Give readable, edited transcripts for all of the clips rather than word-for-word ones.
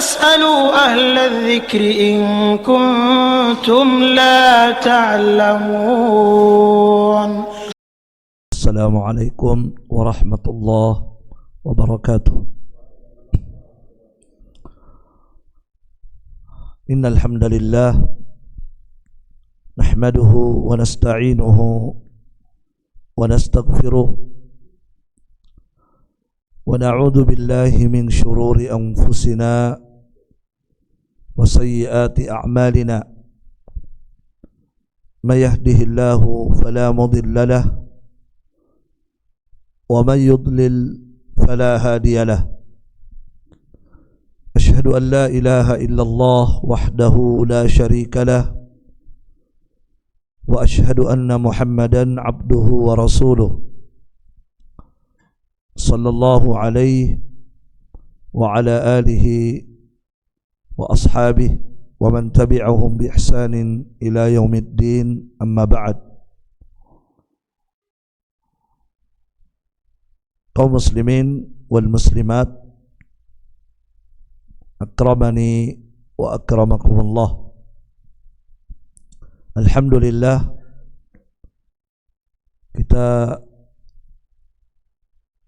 فاسألوا أهل الذكر إن كنتم لا تعلمون. السلام عليكم ورحمة الله وبركاته. إن الحمد لله نحمده ونستعينه ونستغفره ونعوذ بالله من شرور أنفسنا وسيئات أعمالنا من يهده الله فلا مضل له ومن يضلل فلا هادي له. أشهد أن لا إله إلا الله وحده لا شريك له وأشهد أن محمدا عبده ورسوله صلى الله عليه وعلى آله وأصحابه ومن تبعهم بإحسان إلى يوم الدين. أما بعد. kaum muslimin wal muslimat, akramani wa akramakumullah. Alhamdulillah, kita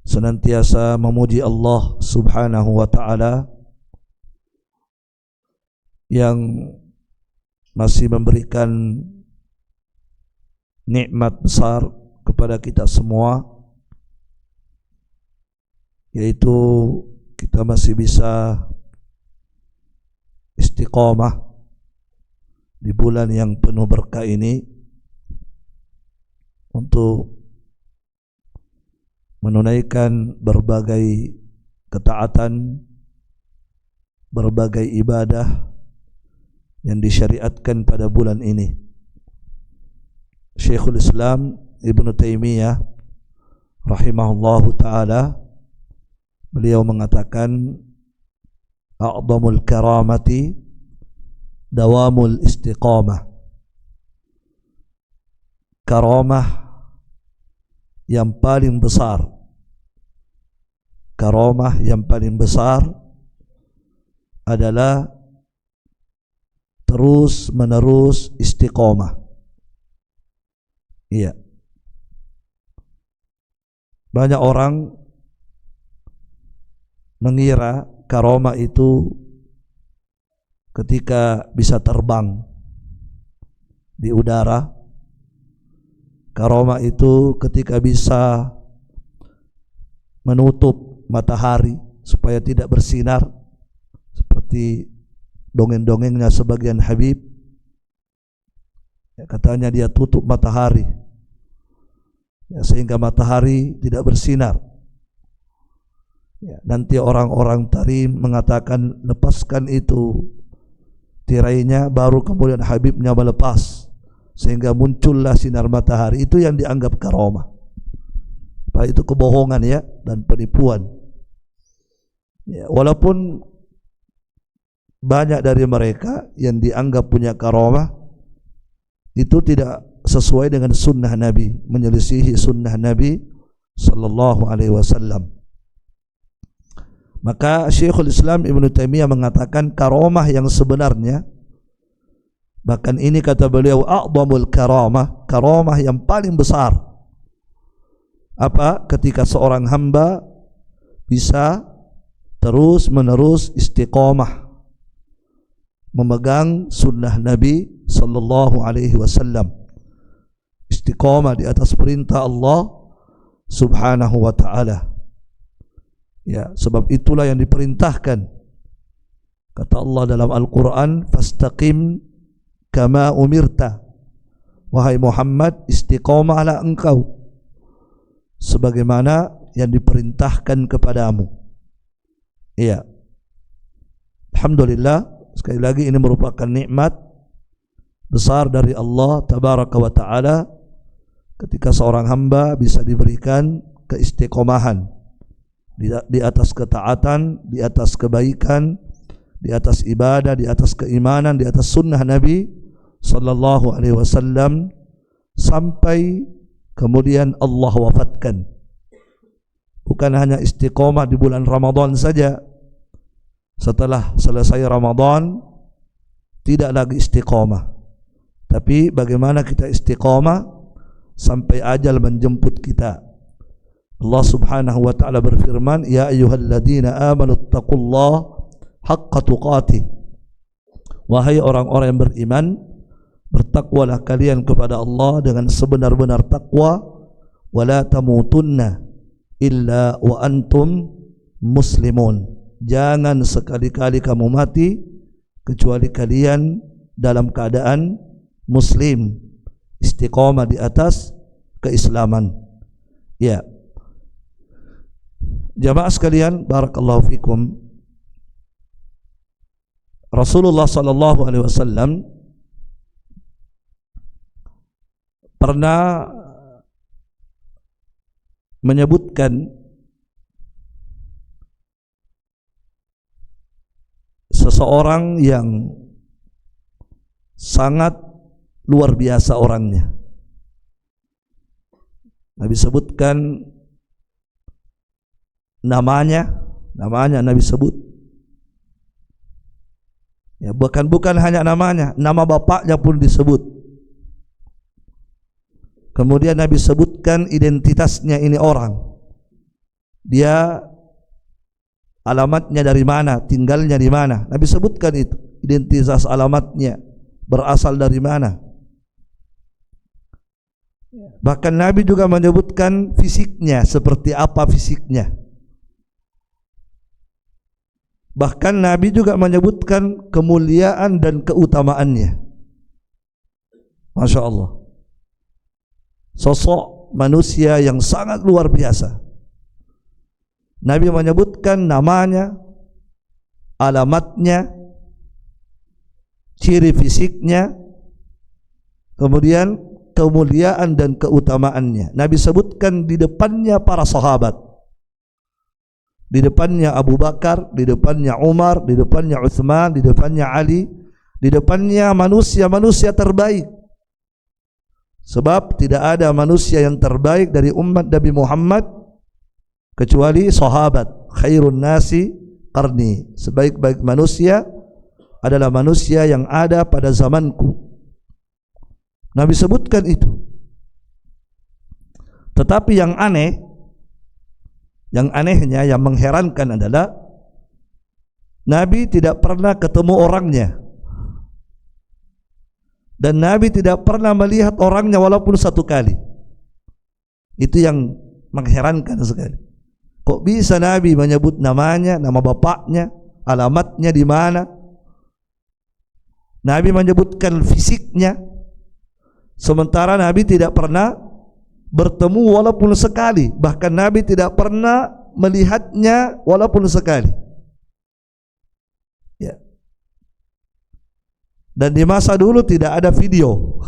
senantiasa memuji Allah Subhanahu wa ta'ala yang masih memberikan nikmat besar kepada kita semua, yaitu kita masih bisa istiqamah di bulan yang penuh berkah ini untuk menunaikan berbagai ketaatan, berbagai ibadah yang disyariatkan pada bulan ini. Syekhul Islam Ibnu Taimiyah rahimahullahu ta'ala, beliau mengatakan, a'dhamul karamati dawamul istiqamah. Karamah yang paling besar, karamah yang paling besar adalah terus menerus istiqamah. Iya. Banyak orang mengira karamah itu ketika bisa terbang di udara. Karamah itu ketika bisa menutup matahari supaya tidak bersinar, seperti dongeng-dongengnya sebagian Habib, ya, katanya dia tutup matahari, ya, sehingga matahari tidak bersinar. Ya, nanti orang-orang tadi mengatakan lepaskan itu tirainya, baru kemudian Habibnya melepas sehingga muncullah sinar matahari. Itu yang dianggap karamah. Padahal itu kebohongan, ya, dan penipuan. Ya, walaupun banyak dari mereka yang dianggap punya karamah itu tidak sesuai dengan sunnah Nabi, menyelisihi sunnah Nabi sallallahu alaihi wasallam. Maka Syekhul Islam Ibnu Taimiyah mengatakan karamah yang sebenarnya, bahkan ini kata beliau, a'dhamul karamah, karamah yang paling besar. Apa? Ketika seorang hamba bisa terus menerus istiqamah memegang sunnah Nabi sallallahu alaihi wasallam, istiqamah di atas perintah Allah Subhanahu wa ta'ala. Ya, sebab itulah yang diperintahkan. Kata Allah dalam Al-Quran, fastaqim kama umirta. Wahai Muhammad, istiqamahlah engkau sebagaimana yang diperintahkan kepadamu. Iya. Alhamdulillah, sekali lagi ini merupakan nikmat besar dari Allah Tabaraka wa Ta'ala ketika seorang hamba bisa diberikan keistiqomahan di atas ketaatan, di atas kebaikan, di atas ibadah, di atas keimanan, di atas sunnah Nabi sallallahu alaihi wasallam, sampai kemudian Allah wafatkan. Bukan hanya istiqomah di bulan Ramadan saja, setelah selesai Ramadan tidak lagi istiqamah, tapi bagaimana kita istiqamah sampai ajal menjemput kita. Allah Subhanahu wa taala berfirman, ya ayyuhalladzina amanu taqullaha haqqa tuqatih. Wahai orang-orang yang beriman, bertakwalah kalian kepada Allah dengan sebenar-benar takwa, wala tamutunna illa wa antum muslimun. Jangan sekali-kali kamu mati kecuali kalian dalam keadaan muslim, istiqamah di atas keislaman. Ya. Jamaah sekalian, barakallahu fikum. Rasulullah sallallahu alaihi wasallam pernah menyebutkan seseorang yang sangat luar biasa orangnya. Nabi sebutkan namanya Nabi sebut. Ya, bukan hanya namanya, nama bapaknya pun disebut. Kemudian Nabi sebutkan identitasnya, ini orang. Dia alamatnya dari mana, tinggalnya di mana. Nabi sebutkan itu, identitas alamatnya, berasal dari mana. Bahkan Nabi juga menyebutkan fisiknya, seperti apa fisiknya. Bahkan Nabi juga menyebutkan kemuliaan dan keutamaannya. Masya Allah. Sosok manusia yang sangat luar biasa. Nabi menyebutkan namanya, alamatnya, ciri fisiknya, kemudian kemuliaan dan keutamaannya. Nabi sebutkan di depannya para sahabat, di depannya Abu Bakar, di depannya Umar, di depannya Utsman, di depannya Ali, di depannya manusia-manusia terbaik. Sebab tidak ada manusia yang terbaik dari umat Nabi Muhammad kecuali sahabat. Khairun nasi qarni. Sebaik-baik manusia adalah manusia yang ada pada zamanku. Nabi sebutkan itu. Tetapi yang anehnya, yang mengherankan adalah Nabi tidak pernah ketemu orangnya. Dan Nabi tidak pernah melihat orangnya walaupun satu kali. Itu yang mengherankan sekali. Kok bisa Nabi menyebut namanya, nama bapaknya, alamatnya di mana? Nabi menyebutkan fisiknya, sementara Nabi tidak pernah bertemu walaupun sekali. Bahkan Nabi tidak pernah melihatnya walaupun sekali. Ya. Dan di masa dulu tidak ada video,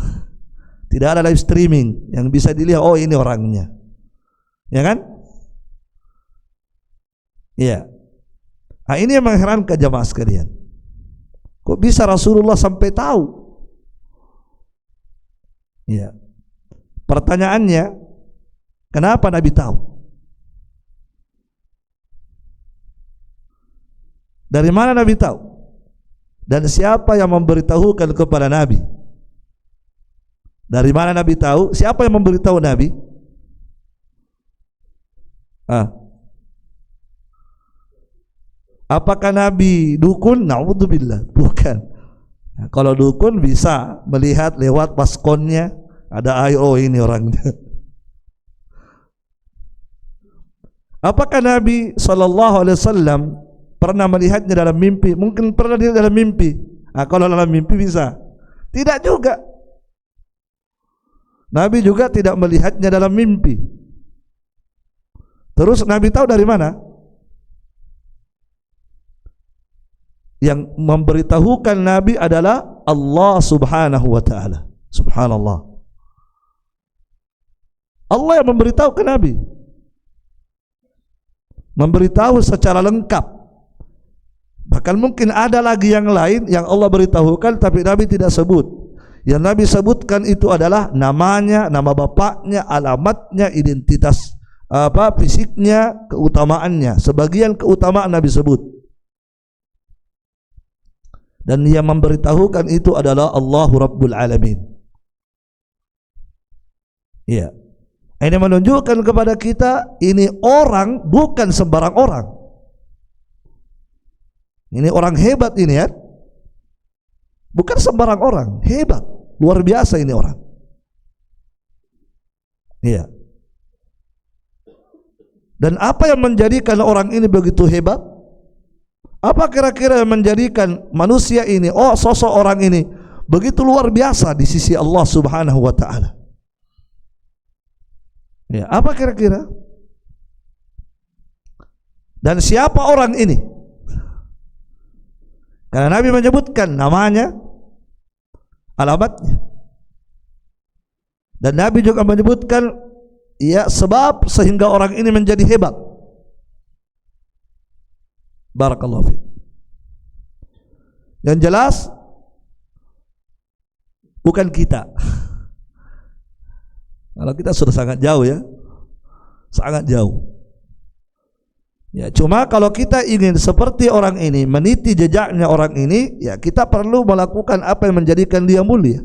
tidak ada live streaming yang bisa dilihat, oh ini orangnya, ya kan? Iya. Nah, ini yang mengherankan jamaah sekalian. Kok bisa Rasulullah sampai tahu? Iya. Pertanyaannya, kenapa Nabi tahu? Dari mana Nabi tahu? Dan siapa yang memberitahukan kepada Nabi? Dari mana Nabi tahu? Siapa yang memberitahu Nabi? Apakah Nabi dukun? Na'udzubillah. Bukan. Nah, kalau dukun bisa melihat lewat paskonnya, ada air, oh ini orangnya. Apakah Nabi SAW pernah melihatnya dalam mimpi? Mungkin pernah dia dalam mimpi. Nah, kalau dalam mimpi bisa. Tidak juga. Nabi juga tidak melihatnya dalam mimpi. Terus Nabi tahu dari mana? Yang memberitahukan Nabi adalah Allah Subhanahu wa taala. Subhanallah. Allah yang memberitahu ke Nabi. Memberitahu secara lengkap. Bahkan mungkin ada lagi yang lain yang Allah beritahukan tapi Nabi tidak sebut. Yang Nabi sebutkan itu adalah namanya, nama bapaknya, alamatnya, identitas fisiknya, keutamaannya. Sebagian keutamaan Nabi sebut. dan yang memberitahukan itu adalah Allahu Rabbul Alamin. Iya. Ini menunjukkan kepada kita ini orang bukan sembarang orang. Ini orang hebat ini ya. Bukan sembarang orang, hebat, luar biasa ini orang. Iya. Dan apa yang menjadikan orang ini begitu hebat? Apa kira-kira yang menjadikan manusia ini, sosok orang ini begitu luar biasa di sisi Allah Subhanahu wa taala? Ya, apa kira-kira? Dan siapa orang ini? Karena Nabi menyebutkan namanya, alamatnya. Dan Nabi juga menyebutkan ya sebab sehingga orang ini menjadi hebat. Barakallahu fiik. Yang jelas bukan kita. Kalau kita sudah sangat jauh ya. Sangat jauh. Ya, cuma kalau kita ingin seperti orang ini, meniti jejaknya orang ini, ya kita perlu melakukan apa yang menjadikan dia mulia.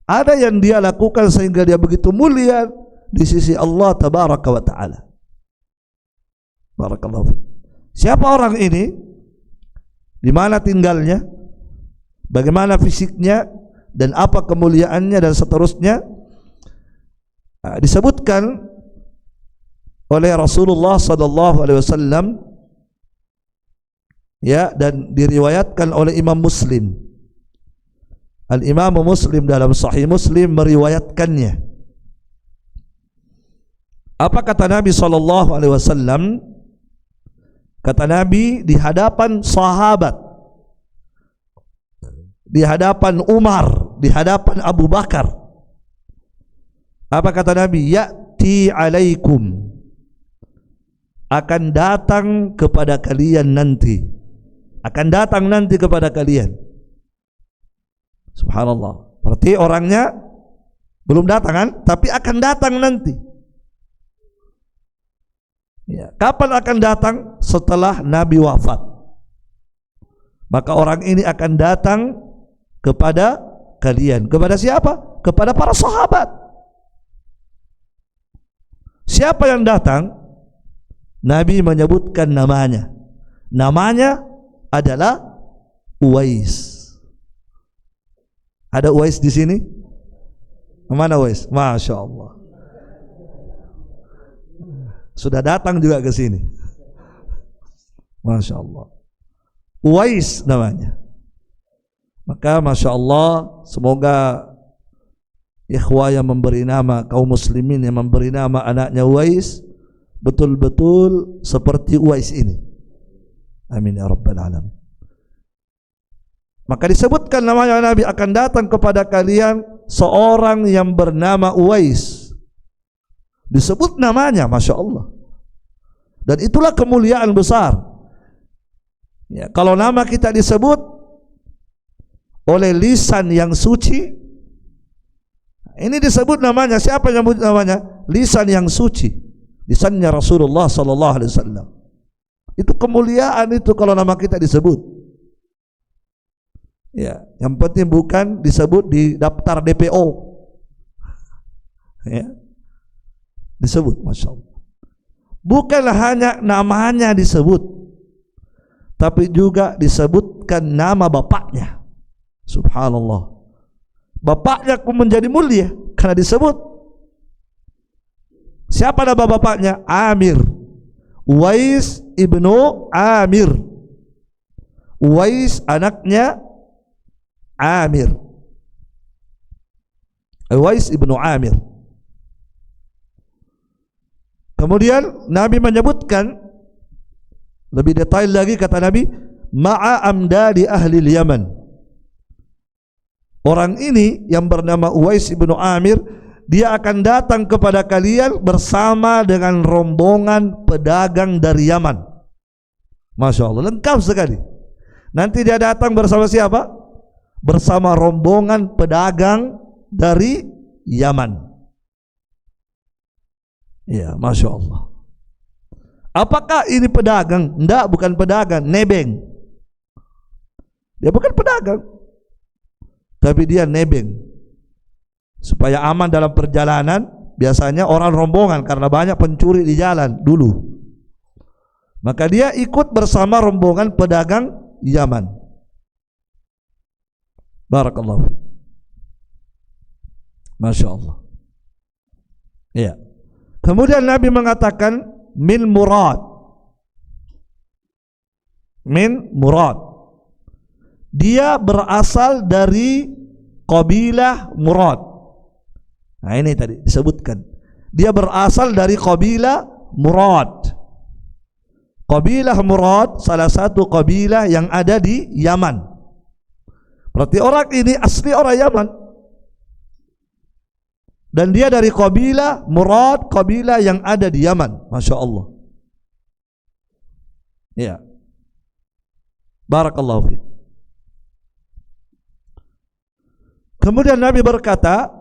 Ada yang dia lakukan sehingga dia begitu mulia di sisi Allah Tabaraka wa Ta'ala. Barakallahu fiik. Siapa orang ini? Di mana tinggalnya? Bagaimana fisiknya? Dan apa kemuliaannya dan seterusnya? Disebutkan oleh Rasulullah sallallahu alaihi wasallam ya, dan diriwayatkan oleh Imam Muslim. Al-Imam Muslim dalam Sahih Muslim meriwayatkannya. Apa kata Nabi sallallahu alaihi wasallam? Kata Nabi di hadapan sahabat, di hadapan Umar, di hadapan Abu Bakar. Apa kata Nabi? Ya'ti alaikum, akan datang kepada kalian nanti, akan datang nanti kepada kalian. Subhanallah. Berarti orangnya belum datang kan? Tapi akan datang nanti. Ya. Kapan akan datang? Setelah Nabi wafat. Maka orang ini akan datang kepada kalian. Kepada siapa? Kepada para sahabat. Siapa yang datang? Nabi menyebutkan namanya. Namanya adalah Uwais. Ada Uwais di sini? Mana Uwais? Masya Allah. Sudah datang juga ke sini. Masya Allah. Uwais namanya. Maka Masya Allah, semoga ikhwah yang memberi nama, kaum muslimin yang memberi nama anaknya Uwais betul-betul seperti Uwais ini. Amin ya rabbal alamin. Maka disebutkan namanya Nabi akan datang kepada kalian seorang yang bernama Uwais. Disebut namanya, Masya Allah. Dan itulah kemuliaan besar. Ya, kalau nama kita disebut oleh lisan yang suci, ini disebut namanya, siapa yang menyebut namanya? Lisan yang suci, lisannya Rasulullah sallallahu alaihi wasallam. Itu kemuliaan itu kalau nama kita disebut. Ya, yang penting bukan disebut di daftar DPO. Ya. Disebut, Masya Allah. Bukanlah hanya namanya disebut, tapi juga disebutkan nama bapaknya. Subhanallah. Bapaknya pun menjadi mulia karena disebut. Siapa nama bapaknya? Amir. Uwais ibnu Amir. Uwais anaknya Amir. Uwais ibnu Amir. Kemudian Nabi menyebutkan lebih detail lagi, kata Nabi, ma'a amdadi ahli Yaman. Orang ini yang bernama Uwais ibnu Amir, dia akan datang kepada kalian bersama dengan rombongan pedagang dari Yaman. Masya Allah, lengkap sekali. Nanti dia datang bersama siapa? Bersama rombongan pedagang dari Yaman. Ya, Masya Allah. Apakah ini pedagang? Tidak, bukan pedagang, nebeng. Dia bukan pedagang, tapi dia nebeng. Supaya aman dalam perjalanan, biasanya orang rombongan karena banyak pencuri di jalan dulu. Maka dia ikut bersama rombongan pedagang Yaman. Barakallahu fiik. Masya Allah. Ya. Kemudian Nabi mengatakan min murad. Min murad. Dia berasal dari kabilah Murad. Nah ini tadi disebutkan. Dia berasal dari kabilah Murad. Kabilah Murad salah satu kabilah yang ada di Yaman. Berarti orang ini asli orang Yaman. Dan dia dari kabilah Murad, kabilah yang ada di Yaman. Masya Allah. Ya. Barakallahu fiik. Kemudian Nabi berkata,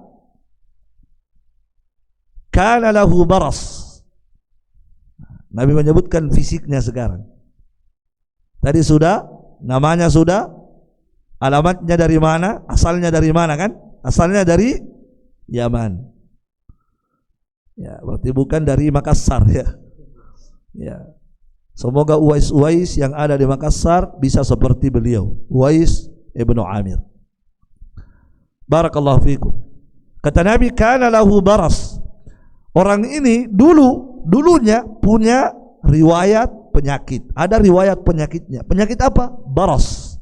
kana lahu baras. Nabi menyebutkan fisiknya sekarang. Tadi sudah, namanya sudah, alamatnya dari mana, asalnya dari mana kan? Asalnya dari Yaman. Ya, berarti bukan dari Makassar ya. Ya. Semoga Uwais yang ada di Makassar bisa seperti beliau, Uwais ibnu Amir. Barakallahu fikum. Kata Nabi, kana lahu baras. Orang ini dulunya punya riwayat penyakit. Ada riwayat penyakitnya. Penyakit apa? Baras.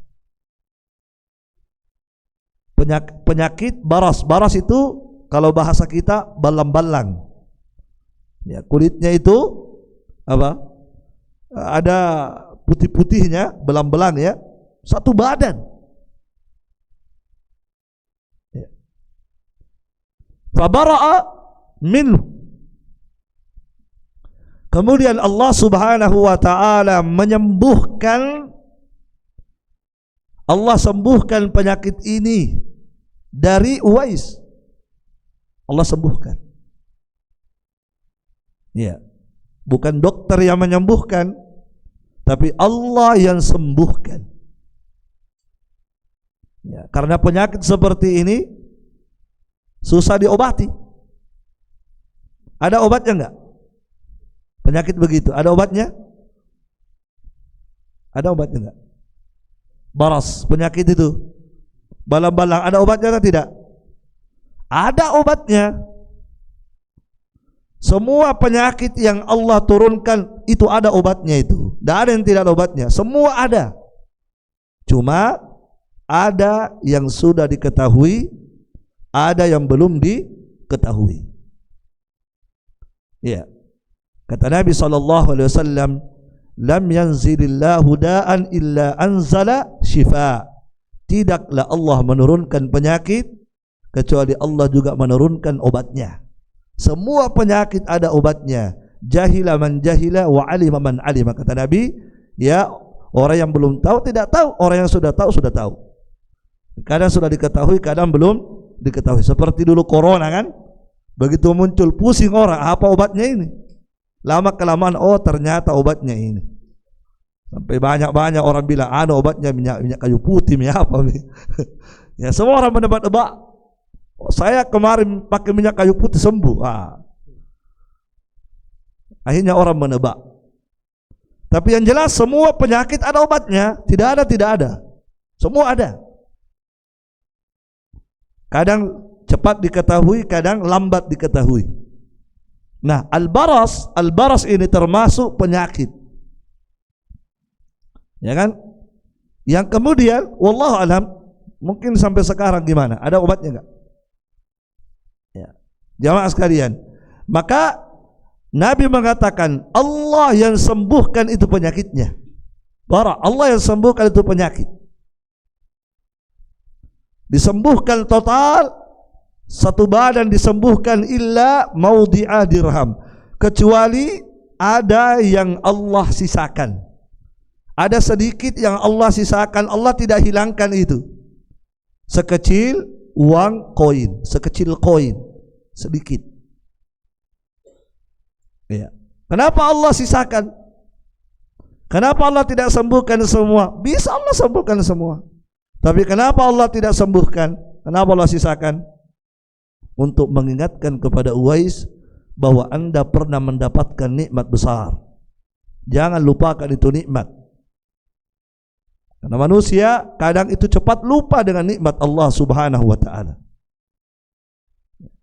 Penyakit baras. Baras itu kalau bahasa kita balang-balang. Ya, kulitnya itu apa? Ada putih-putihnya, belang-belang ya. Satu badan. Ya. Fabara'a minhu. Kemudian Allah Subhanahu wa taala menyembuhkan, Allah sembuhkan penyakit ini dari Uwais. Allah sembuhkan. Ya. Bukan dokter yang menyembuhkan, tapi Allah yang sembuhkan. Ya, karena penyakit seperti ini susah diobati. Ada obatnya enggak? Penyakit begitu, ada obatnya? Ada obatnya enggak? Baras, penyakit itu balang-balang, ada obatnya atau tidak? Ada obatnya. Semua penyakit yang Allah turunkan itu ada obatnya itu. Tidak ada yang tidak ada obatnya, semua ada. Cuma ada yang sudah diketahui, ada yang belum diketahui. Ya. Kata Nabi SAW, lam yanzilillahu da'an illa anzala shifa. Tidaklah Allah menurunkan penyakit kecuali Allah juga menurunkan obatnya. Semua penyakit ada obatnya. Jahila man jahila wa alima man alima. Kata Nabi, ya, orang yang belum tahu tidak tahu, orang yang sudah tahu sudah tahu. Kadang sudah diketahui, kadang belum diketahui. Seperti dulu corona kan, begitu muncul pusing orang, apa obatnya ini? Lama kelamaan, oh ternyata obatnya ini. Sampai banyak-banyak orang bilang, ada obatnya minyak kayu putih, minyak apa? Ya, semua orang menebak-nebak. Oh, saya kemarin pakai minyak kayu putih sembuh. Akhirnya orang menebak. Tapi yang jelas semua penyakit ada obatnya. Tidak ada. Semua ada. Kadang cepat diketahui, kadang lambat diketahui. Nah, al-baras ini termasuk penyakit. Ya kan? Yang kemudian, wallahu alam, mungkin sampai sekarang gimana? Ada obatnya enggak? Ya. Jamaah sekalian, maka Nabi mengatakan Allah yang sembuhkan itu penyakitnya. Allah yang sembuhkan itu penyakit. Disembuhkan total. Satu badan disembuhkan illa maudhi'a dirham, kecuali ada yang Allah sisakan. Ada sedikit yang Allah sisakan, Allah tidak hilangkan itu. Sekecil uang koin, sekecil koin, sedikit. Ya. Kenapa Allah sisakan? Kenapa Allah tidak sembuhkan semua? Bisa Allah sembuhkan semua. Tapi kenapa Allah tidak sembuhkan? Kenapa Allah sisakan? Untuk mengingatkan kepada Uwais bahwa Anda pernah mendapatkan nikmat besar. Jangan lupakan itu nikmat. Karena manusia kadang itu cepat lupa dengan nikmat Allah Subhanahu wa taala.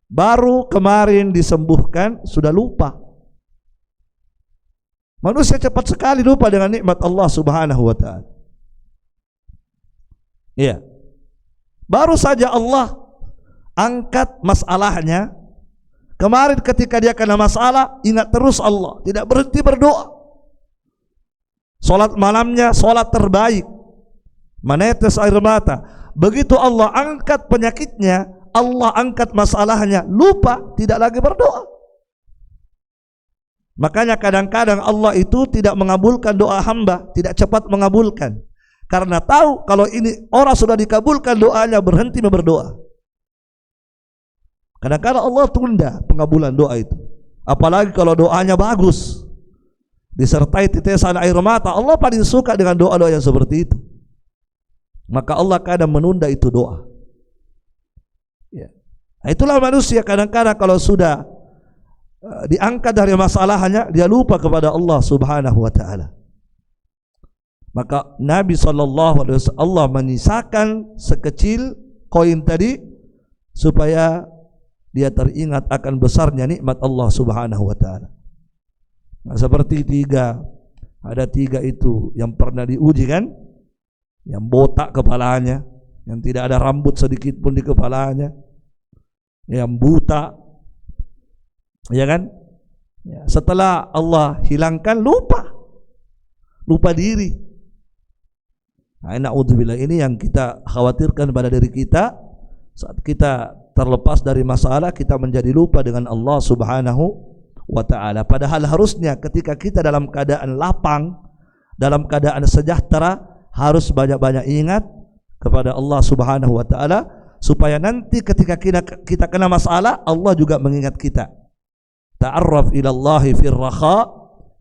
Baru kemarin disembuhkan sudah lupa. Manusia cepat sekali lupa dengan nikmat Allah Subhanahu wa taala. Iya. Baru saja Allah angkat masalahnya. Kemarin ketika dia kena masalah, ingat terus Allah, tidak berhenti berdoa. Salat malamnya salat terbaik, menetes air mata. Begitu Allah angkat penyakitnya, Allah angkat masalahnya, lupa, tidak lagi berdoa. Makanya kadang-kadang Allah itu tidak mengabulkan doa hamba, tidak cepat mengabulkan. Karena tahu kalau ini orang sudah dikabulkan doanya, berhenti berdoa. Kadang-kadang Allah tunda pengabulan doa itu. Apalagi kalau doanya bagus, disertai tetesan air mata, Allah paling suka dengan doa-doa yang seperti itu. Maka Allah kadang menunda itu doa. Ya. Nah, itulah manusia kadang-kadang kalau sudah diangkat dari masalahnya, dia lupa kepada Allah Subhanahu wa taala. Maka Nabi SAW Allah menyisakan sekecil koin tadi supaya dia teringat akan besarnya nikmat Allah Subhanahu wa taala. Nah, seperti ada tiga itu yang pernah diuji kan, yang botak kepalanya, yang tidak ada rambut sedikit pun di kepalanya, yang buta, ya kan? Ya, setelah Allah hilangkan lupa diri. Nah, na'udzubillah, ini yang kita khawatirkan pada diri kita. Saat kita terlepas dari masalah, kita menjadi lupa dengan Allah Subhanahu wa ta'ala. Padahal harusnya ketika kita dalam keadaan lapang, dalam keadaan sejahtera, harus banyak-banyak ingat kepada Allah Subhanahu wa ta'ala, supaya nanti ketika kita kena masalah, Allah juga mengingat kita. Ta'arraf ilallahi fir raha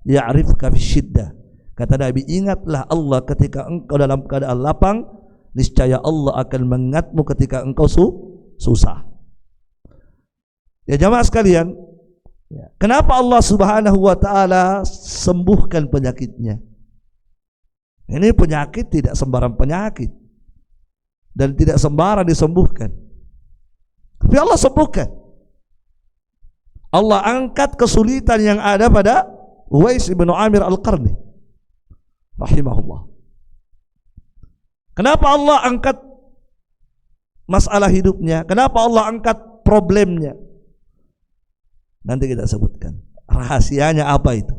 ya'rifka fisyiddah. Kata Nabi, ingatlah Allah ketika engkau dalam keadaan lapang, niscaya Allah akan mengingatmu ketika engkau susah. Ya jamaah sekalian, kenapa Allah Subhanahu wa taala sembuhkan penyakitnya? Ini penyakit tidak sembarang penyakit dan tidak sembarang disembuhkan. Tapi Allah sembuhkan. Allah angkat kesulitan yang ada pada Uwais bin Amir Al-Qarni rahimahullah. Kenapa Allah angkat masalah hidupnya? Kenapa Allah angkat problemnya? Nanti kita sebutkan rahasianya apa itu.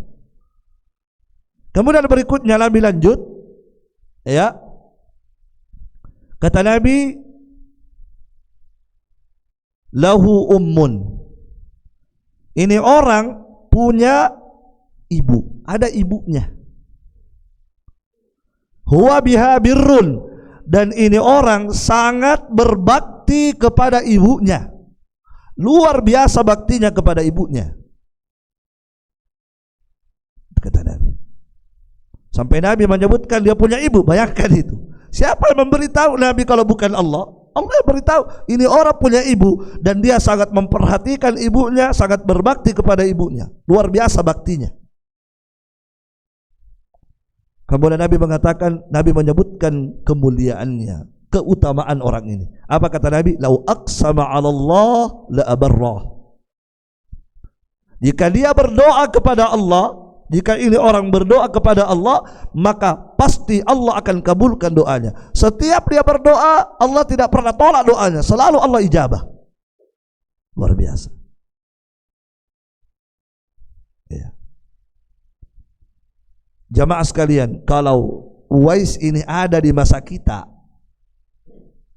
Kemudian berikutnya Nabi lanjut, ya. Kata Nabi, lahu ummun. Ini orang punya ibu, ada ibunya. Huwa biha birrun, dan ini orang sangat berbakti kepada ibunya. Luar biasa baktinya kepada ibunya. Kata Nabi. Sampai Nabi menyebutkan dia punya ibu. Bayangkan itu. Siapa yang memberitahu Nabi kalau bukan Allah? Allah yang beritahu. Ini orang punya ibu dan dia sangat memperhatikan ibunya, sangat berbakti kepada ibunya. Luar biasa baktinya. Kemudian Nabi mengatakan, Nabi menyebutkan kemuliaannya, keutamaan orang ini. Apa kata Nabi? Lau aqsama 'ala Allah la abarrah. Jika dia berdoa kepada Allah, jika ini orang berdoa kepada Allah, maka pasti Allah akan kabulkan doanya. Setiap dia berdoa, Allah tidak pernah tolak doanya, selalu Allah ijabah. Luar biasa. Ya. Jamaah sekalian, kalau Uwais ini ada di masa kita,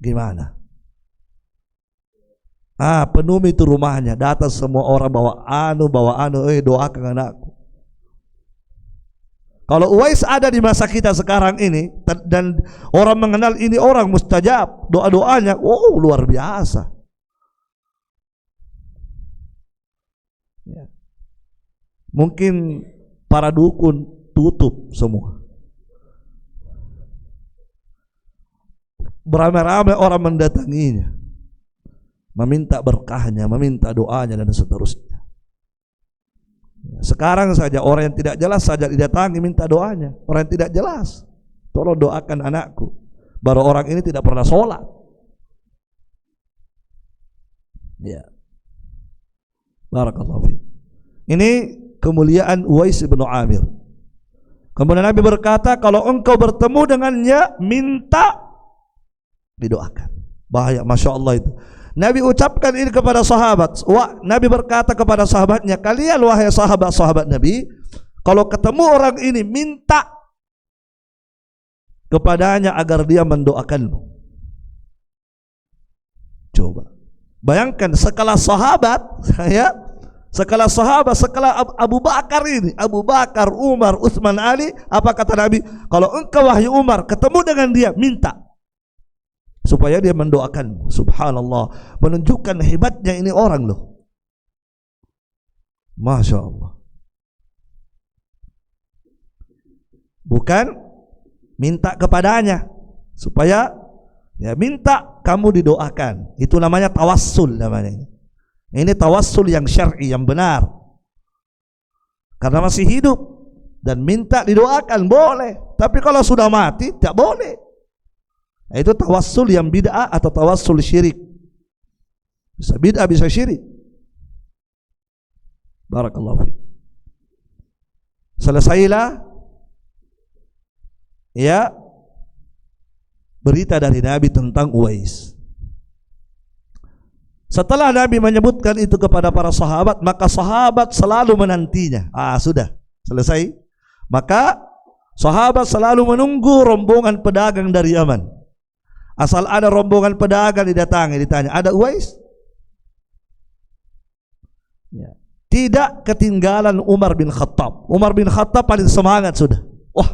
gimana? Penuh itu rumahnya, datang semua orang bawa anu, doakan anakku. Kalau Uwais ada di masa kita sekarang ini dan orang mengenal ini orang mustajab, doa-doanya, luar biasa. Ya. Mungkin para dukun tutup semua. beramai-ramai orang mendatanginya, meminta berkahnya, meminta doanya dan seterusnya. Sekarang saja orang yang tidak jelas saja didatangi minta doanya. Orang yang tidak jelas, tolong doakan anakku. Baru orang ini tidak pernah sholat. Ya. Barakallahu fiik. Ini kemuliaan Uwais bin Amir. Kemudian Nabi berkata, kalau engkau bertemu dengannya, minta didoakan. Bahaya, Masya Allah itu. Nabi ucapkan ini kepada sahabat. Nabi berkata kepada sahabatnya, kalian wahai sahabat-sahabat Nabi, kalau ketemu orang ini, minta kepadanya agar dia mendoakanmu. Coba bayangkan sekelas sahabat, ya, sekelas sahabat, sekelas Abu Bakar ini, Abu Bakar, Umar, Utsman, Ali. Apa kata Nabi? Kalau engkau wahai Umar ketemu dengan dia, minta supaya dia mendoakan. Subhanallah, menunjukkan hebatnya ini orang loh. Masya Allah. Bukan minta kepadanya supaya, ya, minta kamu didoakan. Itu namanya tawassul namanya. Ini tawassul yang syar'i, yang benar. Karena masih hidup dan minta didoakan boleh. Tapi kalau sudah mati tidak boleh. Itu tawassul yang bid'ah atau tawassul syirik. Bisa bid'ah, bisa syirik. Barakallahu fiik. Selesailah, ya, berita dari Nabi tentang Uwais. Setelah Nabi menyebutkan itu kepada para sahabat, maka sahabat selalu menantinya. Sudah selesai, maka sahabat selalu menunggu rombongan pedagang dari Yaman. Asal ada rombongan pedagang didatangi, ditanya, ada Uwais? Ya. Tidak ketinggalan Umar bin Khattab. Umar bin Khattab paling semangat sudah. Wah,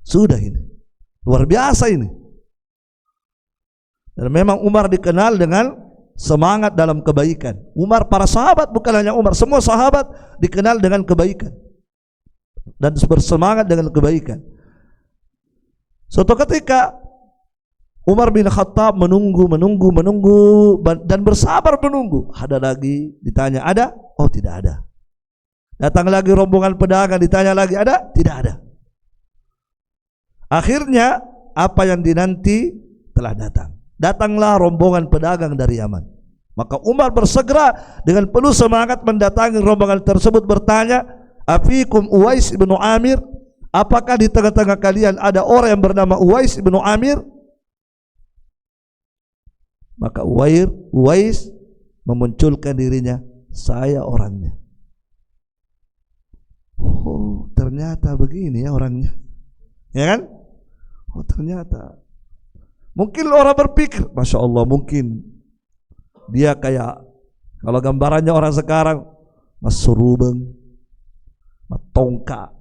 sudah ini. Luar biasa ini. Dan memang Umar dikenal dengan semangat dalam kebaikan. Umar, para sahabat, bukan hanya Umar, semua sahabat dikenal dengan kebaikan dan bersemangat dengan kebaikan. Suatu ketika Umar bin Khattab menunggu dan bersabar menunggu. Ada lagi, ditanya ada? Oh, tidak ada. Datang lagi rombongan pedagang, ditanya lagi ada? Tidak ada. Akhirnya apa yang dinanti telah datang. Datanglah rombongan pedagang dari Yaman. Maka Umar bersegera dengan penuh semangat mendatangi rombongan tersebut, bertanya, afikum Uwais bin Amir? Apakah di tengah-tengah kalian ada orang yang bernama Uwais bin Amir? Maka Uwais memunculkan dirinya, saya orangnya. Oh, ternyata begini ya orangnya. Ya kan? Oh, ternyata. Mungkin orang berpikir, Masya Allah, mungkin dia kayak, kalau gambarannya orang sekarang, Mas Surubeng, Mas Tongka.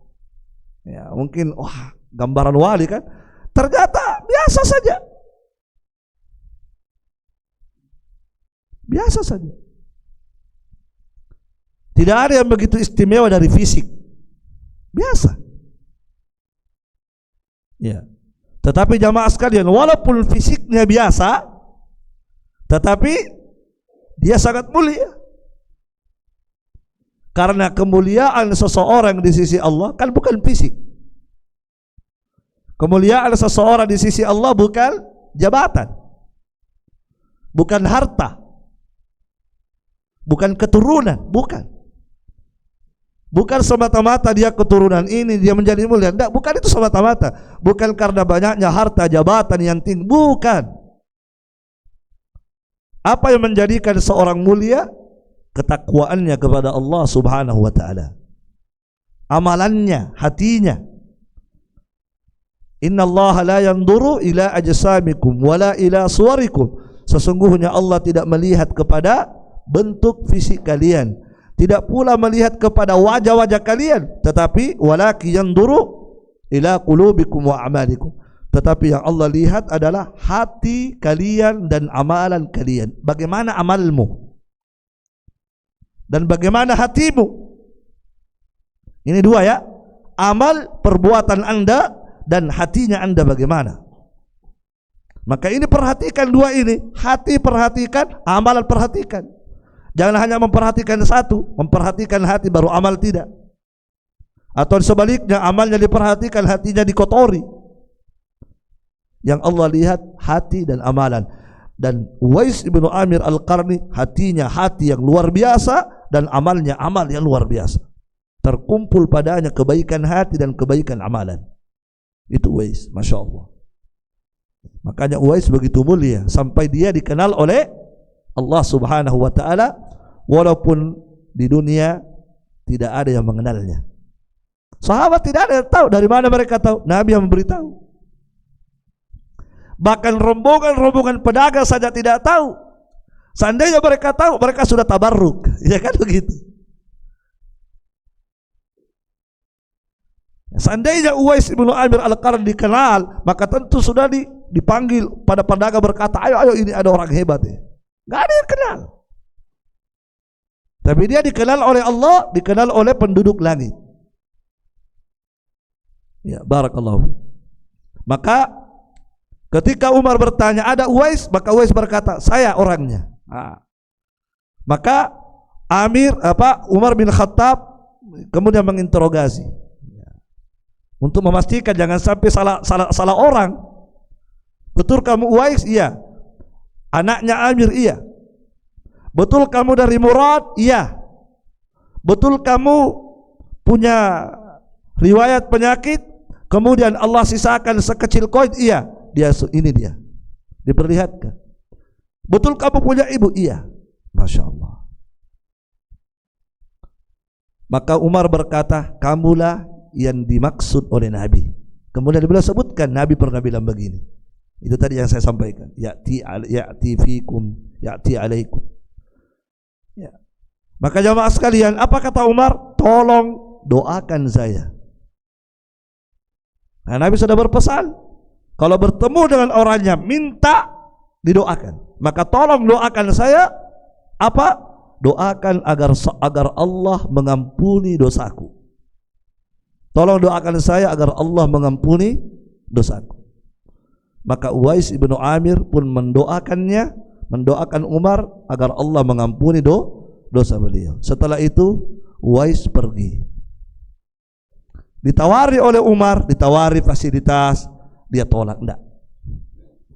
Ya, mungkin, wah, gambaran wali kan. Ternyata biasa saja. Biasa saja. Tidak ada yang begitu istimewa dari fisik. Biasa. Ya. Tetapi jamaah sekalian, walaupun fisiknya biasa, tetapi dia sangat mulia. Karena kemuliaan seseorang di sisi Allah kan bukan fisik. Kemuliaan seseorang di sisi Allah bukan jabatan, bukan harta, bukan keturunan, bukan semata-mata dia keturunan ini dia menjadi mulia. Tidak, bukan itu semata-mata. Bukan karena banyaknya harta, jabatan yang tinggi, bukan. Apa yang menjadikan seorang mulia? Ketakwaannya kepada Allah Subhanahu wa taala. Amalannya, hatinya. Innallaha la yanzuru ila ajsamikum wala ila suwarikum. Sesungguhnya Allah tidak melihat kepada bentuk fisik kalian, tidak pula melihat kepada wajah-wajah kalian, tetapi walaki yanzuru ila qulubikum wa a'malikum. Tetapi yang Allah lihat adalah hati kalian dan amalan kalian. Bagaimana amalmu dan bagaimana hatimu. Ini dua ya. Amal perbuatan Anda dan hatinya Anda bagaimana. Maka ini perhatikan dua ini, hati perhatikan, amalan perhatikan. Jangan hanya memperhatikan satu, memperhatikan hati baru amal tidak. Atau sebaliknya, amalnya diperhatikan, hatinya dikotori. Yang Allah lihat hati dan amalan. Dan Uwais ibnu Amir Al-Qarni, hatinya hati yang luar biasa dan amalnya amal yang luar biasa. Terkumpul padanya kebaikan hati dan kebaikan amalan. Itu Uwais, Masya Allah. Makanya Uwais begitu mulia sampai dia dikenal oleh Allah Subhanahu wa ta'ala, walaupun di dunia tidak ada yang mengenalnya. Sahabat tidak ada yang tahu. Dari mana mereka tahu? Nabi yang memberitahu. Bahkan rombongan-rombongan pedagang saja tidak tahu. Seandainya mereka tahu, mereka sudah tabarruk. Ya kan begitu. Seandainya Uwais ibnu Amir Al-Qarni dikenal, maka tentu sudah dipanggil pada pedagang berkata, ayo ini ada orang hebat ya. Gak ada yang kenal. Tapi dia dikenal oleh Allah, dikenal oleh penduduk langit. Ya, barakallahu. Maka ketika Umar bertanya, ada Uwais? Maka Uwais berkata, saya orangnya. Maka Umar bin Khattab kemudian menginterogasi untuk memastikan jangan sampai salah orang. Betul kamu Uwais? Iya. Anaknya Amir? Iya. Betul kamu dari Murad? Iya. Betul kamu punya riwayat penyakit kemudian Allah sisakan sekecil koin? Iya. Ini dia. Diperlihatkan. Betul kamu punya ibu? Iya. Masya Allah. Maka Umar berkata, kamulah yang dimaksud oleh Nabi. Kemudian beliau sebutkan Nabi pernah bilang begini. Itu tadi yang saya sampaikan. Ya'ti fikum, ya'ti alaikum. Ya. Maka jamaah sekalian, apa kata Umar? Tolong doakan saya. Nah, Nabi sudah berpesan, kalau bertemu dengan orangnya minta didoakan. Maka tolong doakan saya. Apa? Doakan agar Allah mengampuni dosaku. Tolong doakan saya agar Allah mengampuni dosaku. Maka Uwais ibnu Amir pun mendoakan Umar agar Allah mengampuni dosa beliau. Setelah itu Uwais pergi. Ditawari oleh Umar, ditawari fasilitas, dia tolak, enggak.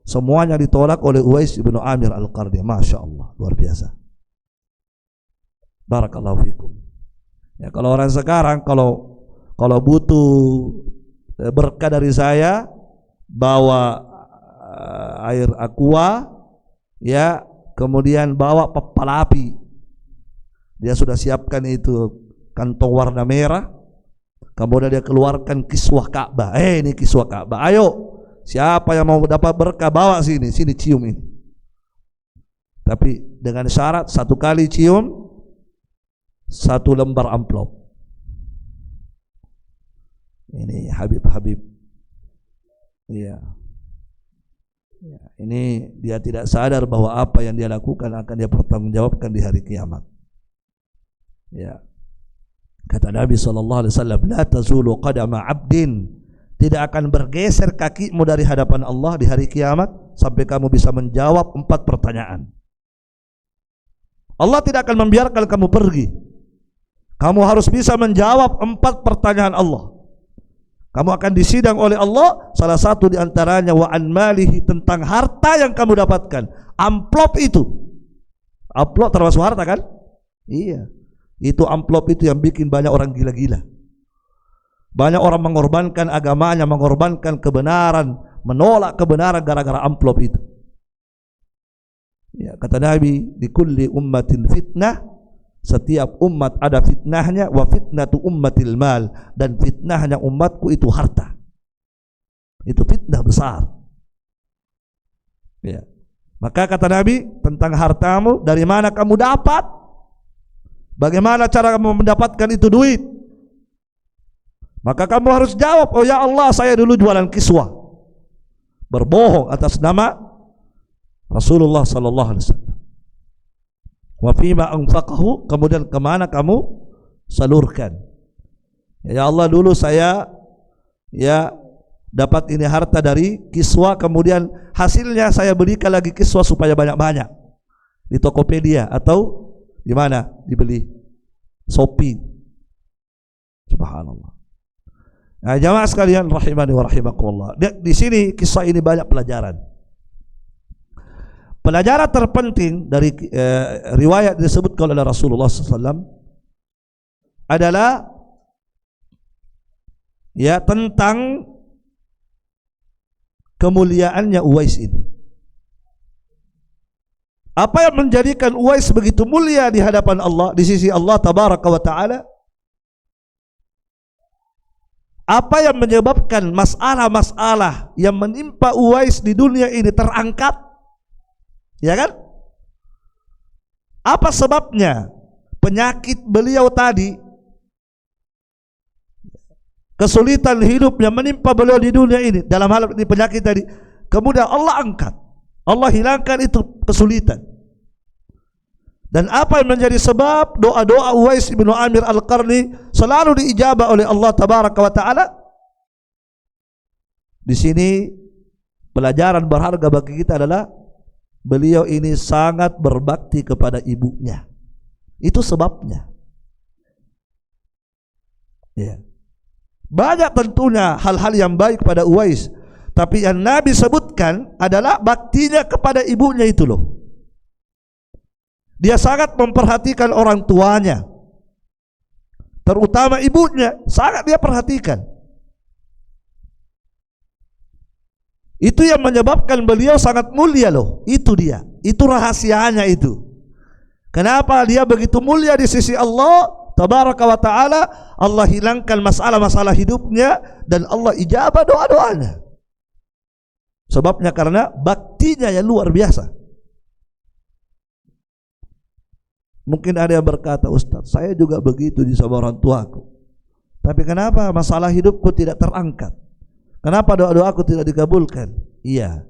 Semuanya ditolak oleh Uwais ibnu Amir Al-Qarni. Masya Allah, luar biasa. Barakallahu fikum. Ya, kalau orang sekarang kalau butuh berkah dari saya, bawa air aqua, ya, kemudian bawa pepala api. Dia sudah siapkan itu kantong warna merah. Kemudian dia keluarkan kiswah Ka'bah. Ini kiswah Ka'bah. Ayo, siapa yang mau dapat berkah bawa sini cium ini. Tapi dengan syarat satu kali cium 1 lembar amplop. Ini Habib. Iya. Ya, ini dia tidak sadar bahwa apa yang dia lakukan akan dia pertanggungjawabkan di hari kiamat. Ya. Kata Nabi SAW, la tazulu qadama abdin, tidak akan bergeser kakimu dari hadapan Allah di hari kiamat sampai kamu bisa menjawab 4 pertanyaan. Allah tidak akan membiarkan kamu pergi. Kamu harus bisa menjawab 4 pertanyaan Allah. Kamu akan disidang oleh Allah. Salah satu diantaranya wa an malihi, tentang harta yang kamu dapatkan. Amplop itu, amplop termasuk harta kan? Iya. Itu amplop itu yang bikin banyak orang gila-gila. Banyak orang mengorbankan agamanya, mengorbankan kebenaran, menolak kebenaran gara-gara amplop itu. Ya, kata Nabi, di kulli ummatin fitnah, setiap umat ada fitnahnya, wa fitnatu ummatil mal, dan fitnahnya umatku itu harta. Itu fitnah besar. Ya. Maka kata Nabi tentang hartamu, dari mana kamu dapat? Bagaimana cara kamu mendapatkan itu duit? Maka kamu harus jawab, oh ya Allah, saya dulu jualan kiswah, berbohong atas nama Rasulullah sallallahu alaihi wasallam. Wa fima anfaqahu, kemudian kemana kamu salurkan? Ya Allah, dulu saya dapat ini harta dari Kiswa, kemudian hasilnya saya belikan lagi Kiswa supaya banyak-banyak di Tokopedia atau di mana dibeli, Shopee. Subhanallah. Nah, jamaah sekalian rahimani wa rahimakumullah. Di sini kisah ini banyak pelajaran. Pelajaran terpenting dari riwayat disebutkan oleh Rasulullah SAW adalah ya tentang kemuliaannya Uwais ini. Apa yang menjadikan Uwais begitu mulia di hadapan Allah, di sisi Allah tabaraka wa ta'ala? Apa yang menyebabkan masalah-masalah yang menimpa Uwais di dunia ini terangkat? Ya kan? Apa sebabnya? Penyakit beliau tadi, kesulitan hidup yang menimpa beliau di dunia ini, dalam hal ini penyakit tadi, kemudian Allah angkat, Allah hilangkan itu kesulitan. Dan apa yang menjadi sebab doa-doa Uwais ibnu Amir Al-Qarni selalu diijabah oleh Allah tabaraka wa ta'ala? Di sini pelajaran berharga bagi kita adalah beliau ini sangat berbakti kepada ibunya. Itu sebabnya. Ya. Banyak tentunya hal-hal yang baik pada Uwais, tapi yang Nabi sebutkan adalah baktinya kepada ibunya itu loh. Dia sangat memperhatikan orang tuanya, terutama ibunya, sangat dia perhatikan. Itu yang menyebabkan beliau sangat mulia loh. Itu dia, itu rahasianya itu. Kenapa dia begitu mulia di sisi Allah tabaraka wa ta'ala? Allah hilangkan masalah-masalah hidupnya dan Allah ijabah doa-doanya. Sebabnya karena baktinya yang luar biasa. Mungkin ada yang berkata, Ustaz, saya juga begitu di sama orang tuaku, tapi kenapa masalah hidupku tidak terangkat? Kenapa doa-doaku tidak dikabulkan? Iya,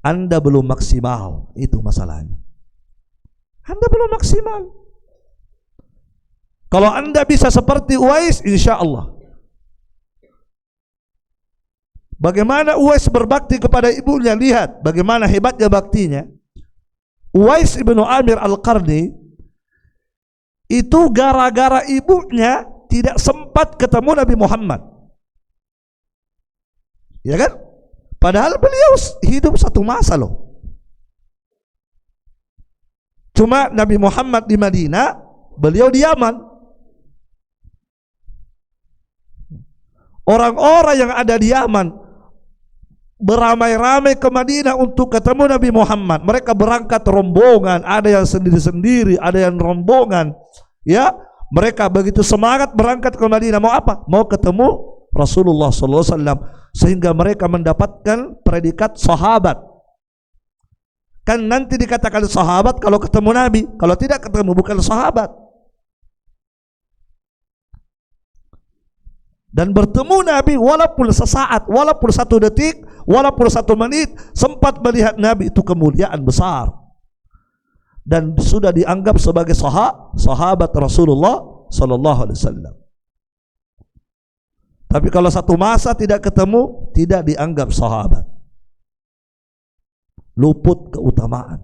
Anda belum maksimal, itu masalahnya. Anda belum maksimal. Kalau Anda bisa seperti Uwais, insya Allah. Bagaimana Uwais berbakti kepada ibunya? Lihat bagaimana hebatnya baktinya. Uwais ibnu Amir Al-Qarni itu gara-gara ibunya tidak sempat ketemu Nabi Muhammad. Ya kan? Padahal beliau hidup satu masa loh. Cuma Nabi Muhammad di Madinah, beliau di Yaman. Orang-orang yang ada di Yaman beramai-ramai ke Madinah untuk ketemu Nabi Muhammad. Mereka berangkat rombongan, ada yang sendiri-sendiri, ada yang rombongan. Ya, mereka begitu semangat berangkat ke Madinah. Mau apa? Mau ketemu Rasulullah SAW, sehingga mereka mendapatkan predikat sahabat. Kan nanti dikatakan sahabat kalau ketemu Nabi, kalau tidak ketemu bukan sahabat. Dan bertemu Nabi walaupun sesaat, walaupun 1 detik, walaupun 1 menit, sempat melihat Nabi, itu kemuliaan besar. Dan sudah dianggap sebagai sahabat Rasulullah sallallahu alaihi wasallam. Tapi kalau satu masa tidak ketemu, tidak dianggap sahabat. Luput keutamaan.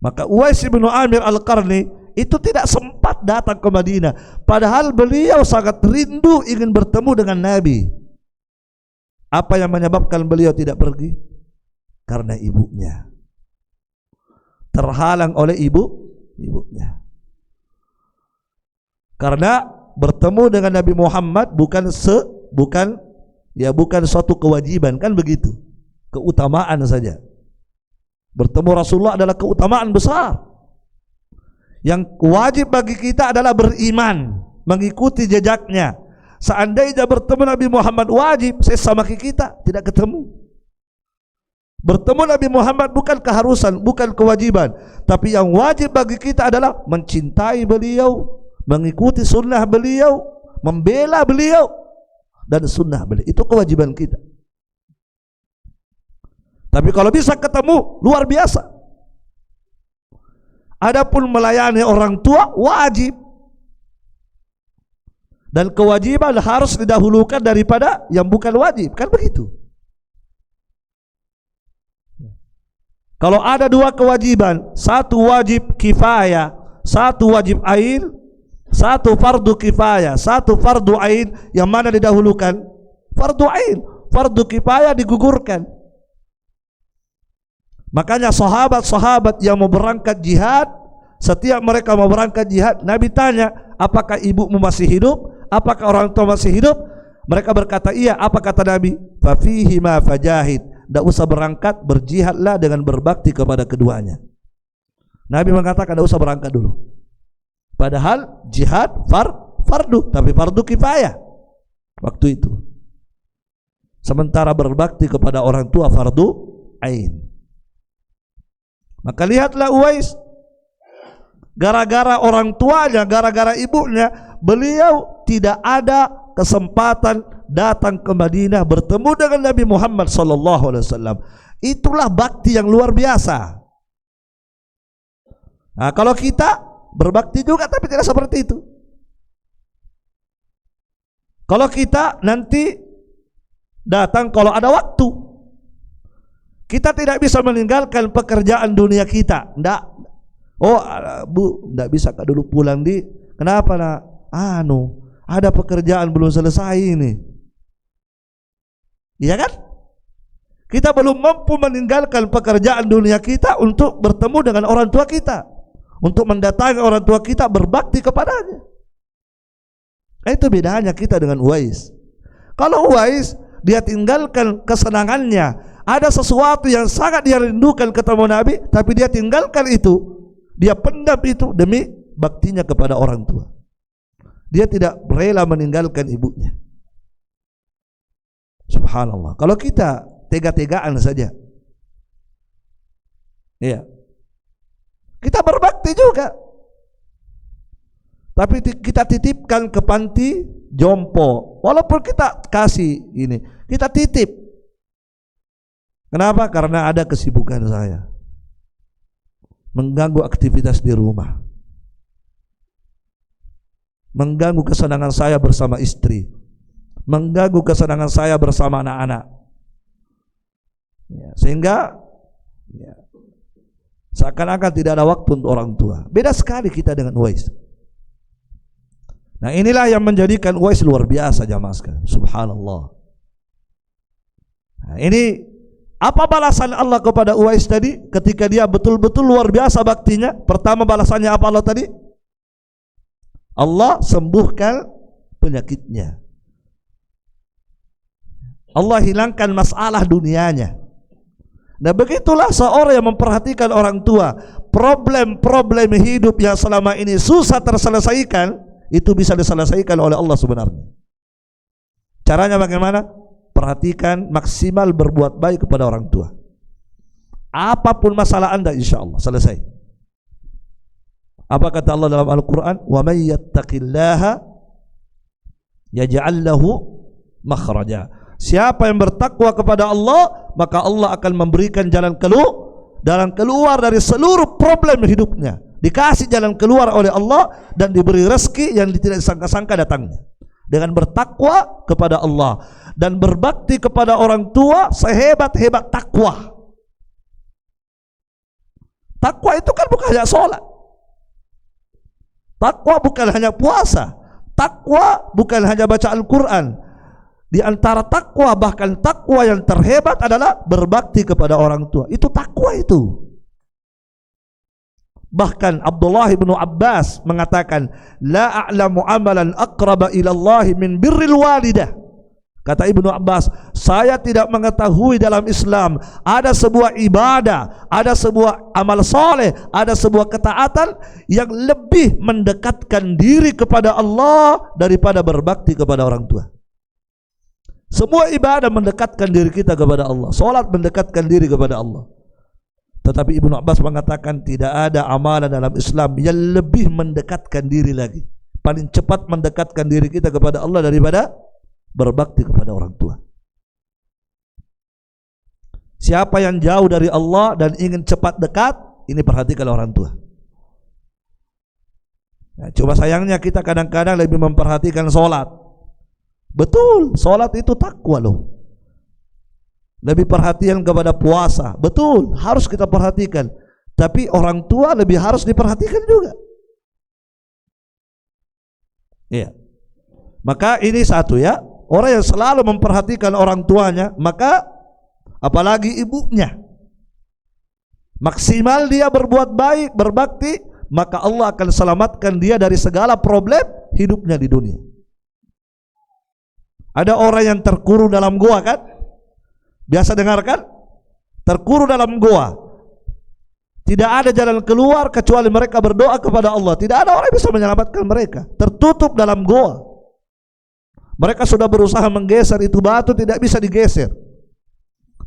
Maka Uwais bin Amir Al-Qarni itu tidak sempat datang ke Madinah, padahal beliau sangat rindu ingin bertemu dengan Nabi. Apa yang menyebabkan beliau tidak pergi? Karena ibunya. Terhalang oleh ibunya. Karena bertemu dengan Nabi Muhammad bukan suatu kewajiban, kan begitu, keutamaan saja. Bertemu Rasulullah adalah keutamaan besar. Yang wajib bagi kita adalah beriman, mengikuti jejaknya. Seandainya bertemu Nabi Muhammad wajib, sesama kita tidak ketemu. Bertemu Nabi Muhammad bukan keharusan, bukan kewajiban, tapi yang wajib bagi kita adalah mencintai beliau, mengikuti sunnah beliau, membela beliau dan sunnah beliau. Itu kewajiban kita. Tapi kalau bisa ketemu, luar biasa. Adapun melayani orang tua wajib. Dan kewajiban harus didahulukan daripada yang bukan wajib, kan begitu? Kalau ada dua kewajiban, satu wajib kifayah, satu wajib ain, satu fardu kifayah, satu fardu ain, yang mana didahulukan? Fardu ain. Fardu kifayah digugurkan. Makanya sahabat-sahabat yang mau berangkat jihad, setiap mereka mau berangkat jihad, Nabi tanya, apakah ibumu masih hidup? Apakah orang tua masih hidup? Mereka berkata iya. Apa kata Nabi? Fafihi ma fajahid. Tidak usah berangkat, berjihadlah dengan berbakti kepada keduanya. Nabi mengatakan tidak usah berangkat dulu. Padahal jihad fardu, tapi fardu kifayah waktu itu. Sementara berbakti kepada orang tua fardu ain. Maka lihatlah Uwais, gara-gara orang tuanya, gara-gara ibunya, beliau tidak ada kesempatan datang ke Madinah bertemu dengan Nabi Muhammad SAW. Itulah bakti yang luar biasa. Nah, kalau kita berbakti juga tapi tidak seperti itu. Kalau kita nanti datang kalau ada waktu, kita tidak bisa meninggalkan pekerjaan dunia kita. Nggak. Oh bu, nggak bisa kak dulu pulang di. Kenapa nak? Ada pekerjaan belum selesai ini. Iya kan? Kita belum mampu meninggalkan pekerjaan dunia kita untuk bertemu dengan orang tua kita, untuk mendatangi orang tua kita, berbakti kepadanya. Itu bedanya kita dengan Uwais. Kalau Uwais, dia tinggalkan kesenangannya, ada sesuatu yang sangat dia rindukan ketemu Nabi, tapi dia tinggalkan itu, dia pendam itu demi baktinya kepada orang tua. Dia tidak rela meninggalkan ibunya. Subhanallah. Kalau kita tega-tegaan saja, iya, kita berbakti juga, tapi kita titipkan ke panti jompo. Walaupun kita kasih ini, kita titip. Kenapa? Karena ada kesibukan saya, mengganggu aktivitas di rumah, mengganggu kesenangan saya bersama istri, mengganggu kesenangan saya bersama anak-anak, ya, sehingga ya, seakan-akan tidak ada waktu untuk orang tua. Beda sekali kita dengan Uwais. Nah, inilah yang menjadikan Uwais luar biasa, jamaah sekalian. Subhanallah. Nah, ini apa balasan Allah kepada Uwais tadi ketika dia betul-betul luar biasa baktinya? Pertama balasannya apa Allah tadi? Allah sembuhkan penyakitnya. Allah hilangkan masalah dunianya. Dan begitulah seorang yang memperhatikan orang tua, problem-problem hidup yang selama ini susah terselesaikan, itu bisa diselesaikan oleh Allah sebenarnya. Caranya bagaimana? Perhatikan, maksimal berbuat baik kepada orang tua. Apapun masalah Anda, insya Allah selesai. Apa kata Allah dalam Al-Quran? Wa may yattaqillaha yaj'al lahu makhraja. Siapa yang bertakwa kepada Allah, maka Allah akan memberikan jalan keluar dari seluruh problem hidupnya. Dikasih jalan keluar oleh Allah dan diberi rezeki yang tidak disangka-sangka datangnya. Dengan bertakwa kepada Allah dan berbakti kepada orang tua sehebat-hebat takwa. Takwa itu kan bukan hanya sholat. Takwa bukan hanya puasa. Takwa bukan hanya baca Al-Quran. Di antara takwa, bahkan takwa yang terhebat adalah berbakti kepada orang tua. Itu takwa itu. Bahkan Abdullah bin Abbas mengatakan, la a'lamu amalan aqraba ila Allah min birril walidah. Kata Ibnu Abbas, saya tidak mengetahui dalam Islam ada sebuah ibadah, ada sebuah amal soleh, ada sebuah ketaatan yang lebih mendekatkan diri kepada Allah daripada berbakti kepada orang tua. Semua ibadah mendekatkan diri kita kepada Allah. Salat mendekatkan diri kepada Allah. Tetapi Ibnu Abbas mengatakan tidak ada amalan dalam Islam yang lebih mendekatkan diri lagi. Paling cepat mendekatkan diri kita kepada Allah daripada berbakti kepada orang tua. Siapa yang jauh dari Allah dan ingin cepat dekat, ini perhatikan orang tua. Nah, cuma sayangnya kita kadang-kadang lebih memperhatikan sholat. Betul, sholat itu takwa loh. Lebih perhatian kepada puasa. Betul, harus kita perhatikan. Tapi orang tua lebih harus diperhatikan juga. Iya. Maka ini satu ya, orang yang selalu memperhatikan orang tuanya, maka apalagi ibunya, maksimal dia berbuat baik, berbakti, maka Allah akan selamatkan dia dari segala problem hidupnya di dunia. Ada orang yang terkurung dalam gua kan? Biasa dengar kan? Terkurung dalam gua. Tidak ada jalan keluar kecuali mereka berdoa kepada Allah. Tidak ada orang yang bisa menyelamatkan mereka. Tertutup dalam gua. Mereka sudah berusaha menggeser itu batu, tidak bisa digeser.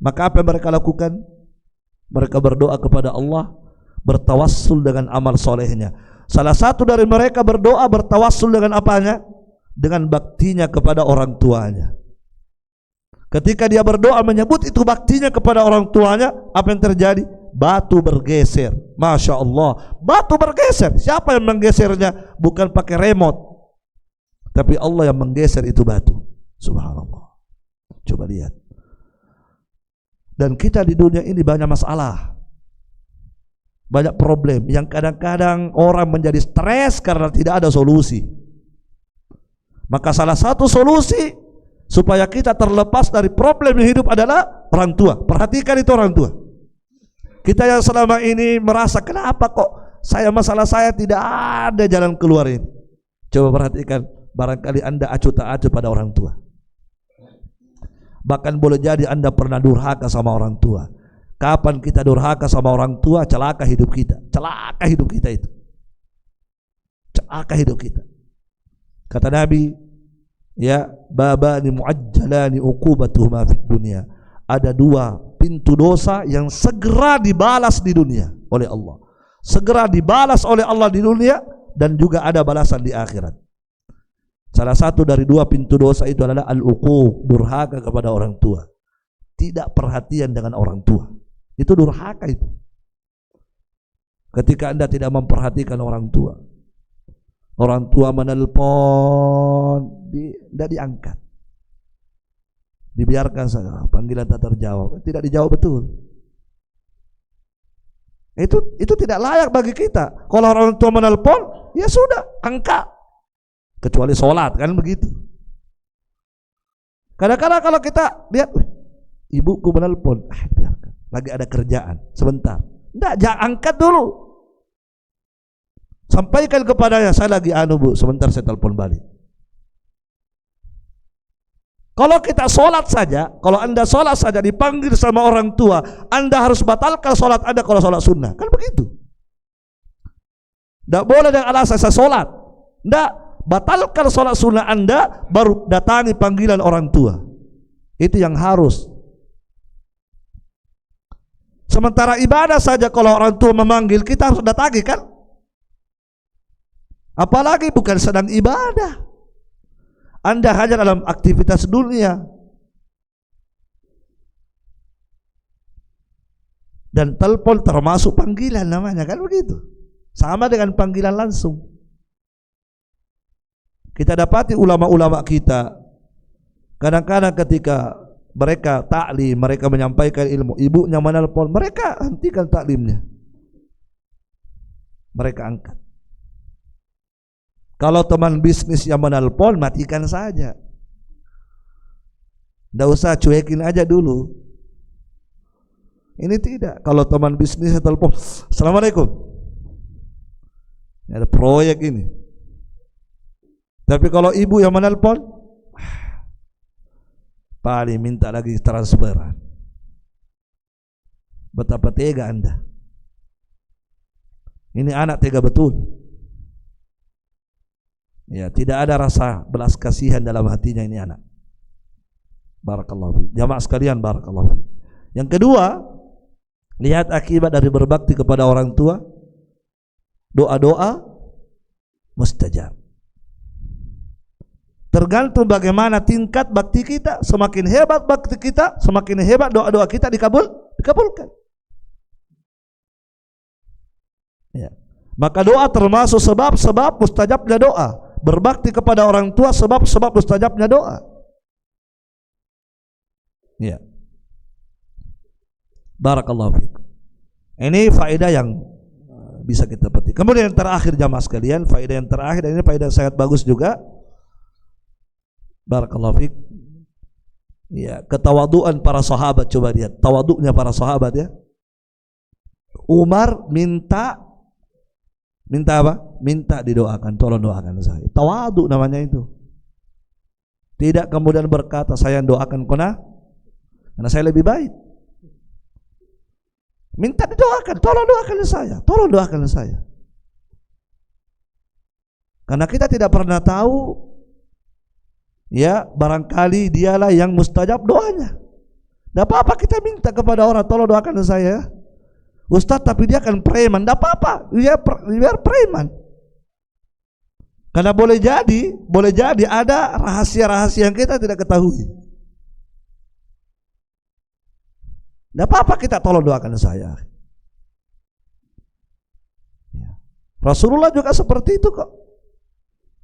Maka apa yang mereka lakukan? Mereka berdoa kepada Allah, bertawassul dengan amal solehnya. Salah satu dari mereka berdoa bertawassul dengan apanya? Dengan baktinya kepada orang tuanya. Ketika dia berdoa menyebut itu baktinya kepada orang tuanya, apa yang terjadi? Batu bergeser. Masya Allah, batu bergeser. Siapa yang menggesernya? Bukan pakai remote, tapi Allah yang menggeser itu batu. Subhanallah. Coba lihat. Dan kita di dunia ini banyak masalah, banyak problem yang kadang-kadang orang menjadi stres karena tidak ada solusi. Maka salah satu solusi supaya kita terlepas dari problem hidup adalah orang tua. Perhatikan itu orang tua. Kita yang selama ini merasa kenapa kok masalah saya tidak ada jalan keluar ini. Coba perhatikan, barangkali Anda acuh tak acuh pada orang tua. Bahkan boleh jadi Anda pernah durhaka sama orang tua. Kapan kita durhaka sama orang tua, celaka hidup kita. Celaka hidup kita itu. Celaka hidup kita. Kata Nabi, ya, babani muajjalani uqubatuhuma fid dunya. Ada dua pintu dosa yang segera dibalas di dunia oleh Allah. Segera dibalas oleh Allah di dunia dan juga ada balasan di akhirat. Salah satu dari dua pintu dosa itu adalah al-uquq, durhaka kepada orang tua. Tidak perhatian dengan orang tua. Itu durhaka itu. Ketika Anda tidak memperhatikan orang tua. Orang tua menelpon, tidak diangkat. Dibiarkan saja, panggilan tak terjawab. Tidak dijawab betul. Itu tidak layak bagi kita. Kalau orang tua menelpon, ya sudah, angkat. Kecuali sholat, kan begitu. Kadang-kadang kalau kita lihat, ibuku menelpon, biarkan, lagi ada kerjaan, sebentar. Tidak, jangan angkat dulu. Sampaikan kepadanya, saya lagi bu, sebentar saya telepon balik. Kalau kita sholat saja, kalau Anda sholat saja dipanggil sama orang tua, Anda harus batalkan sholat Anda kalau sholat sunnah, kan begitu. Tidak boleh dengan alasan saya sholat. Tidak, batalkan sholat sunnah Anda, baru datangi panggilan orang tua. Itu yang harus. Sementara ibadah saja kalau orang tua memanggil, kita harus datangi kan. Apalagi bukan sedang ibadah. Anda hanya dalam aktivitas dunia. Dan telepon termasuk panggilan namanya, kan begitu. Sama dengan panggilan langsung. Kita dapati ulama-ulama kita, kadang-kadang ketika mereka taklim, mereka menyampaikan ilmu, ibunya menelpon, mereka hentikan taklimnya. Mereka angkat. Kalau teman bisnis yang menelpon, matikan saja. Tidak usah, cuekin aja dulu. Ini tidak. Kalau teman bisnis yang telepon, Assalamualaikum, ini ada proyek ini. Tapi kalau ibu yang menelpon, paling minta lagi transferan. Betapa tega Anda. Ini anak tega betul. Ya, tidak ada rasa belas kasihan dalam hatinya ini anak. Barakallahu fiik. Jamaah sekalian, barakallahu fiik. Yang kedua, lihat akibat dari berbakti kepada orang tua. Doa-doa mustajab. Tergantung bagaimana tingkat bakti kita. Semakin hebat bakti kita, semakin hebat doa-doa kita dikabulkan. Ya. Maka doa termasuk sebab-sebab mustajabnya doa. Berbakti kepada orang tua sebab-sebab mustajabnya doa. Ya. Barakallahu fiik. Ini faedah yang bisa kita petik. Kemudian yang terakhir jamaah sekalian, faedah yang terakhir, dan ini faedah yang sangat bagus juga. Barakallahu fiik. Ya, ketawaduan para sahabat, coba lihat tawaduknya para sahabat ya. Umar minta apa? Minta didoakan, tolong doakan saya. Tawaduk namanya itu. Tidak kemudian berkata saya doakan karena saya lebih baik. Minta didoakan, tolong doakan saya, tolong doakan saya. Karena kita tidak pernah tahu, ya barangkali dialah yang mustajab doanya. Tidak apa-apa kita minta kepada orang, tolong doakan saya. Ustaz, tapi dia kan preman, tidak apa-apa, biar preman. Karena boleh jadi ada rahasia-rahasia yang kita tidak ketahui. Tidak apa-apa kita tolong doakan saya. Rasulullah juga seperti itu kok.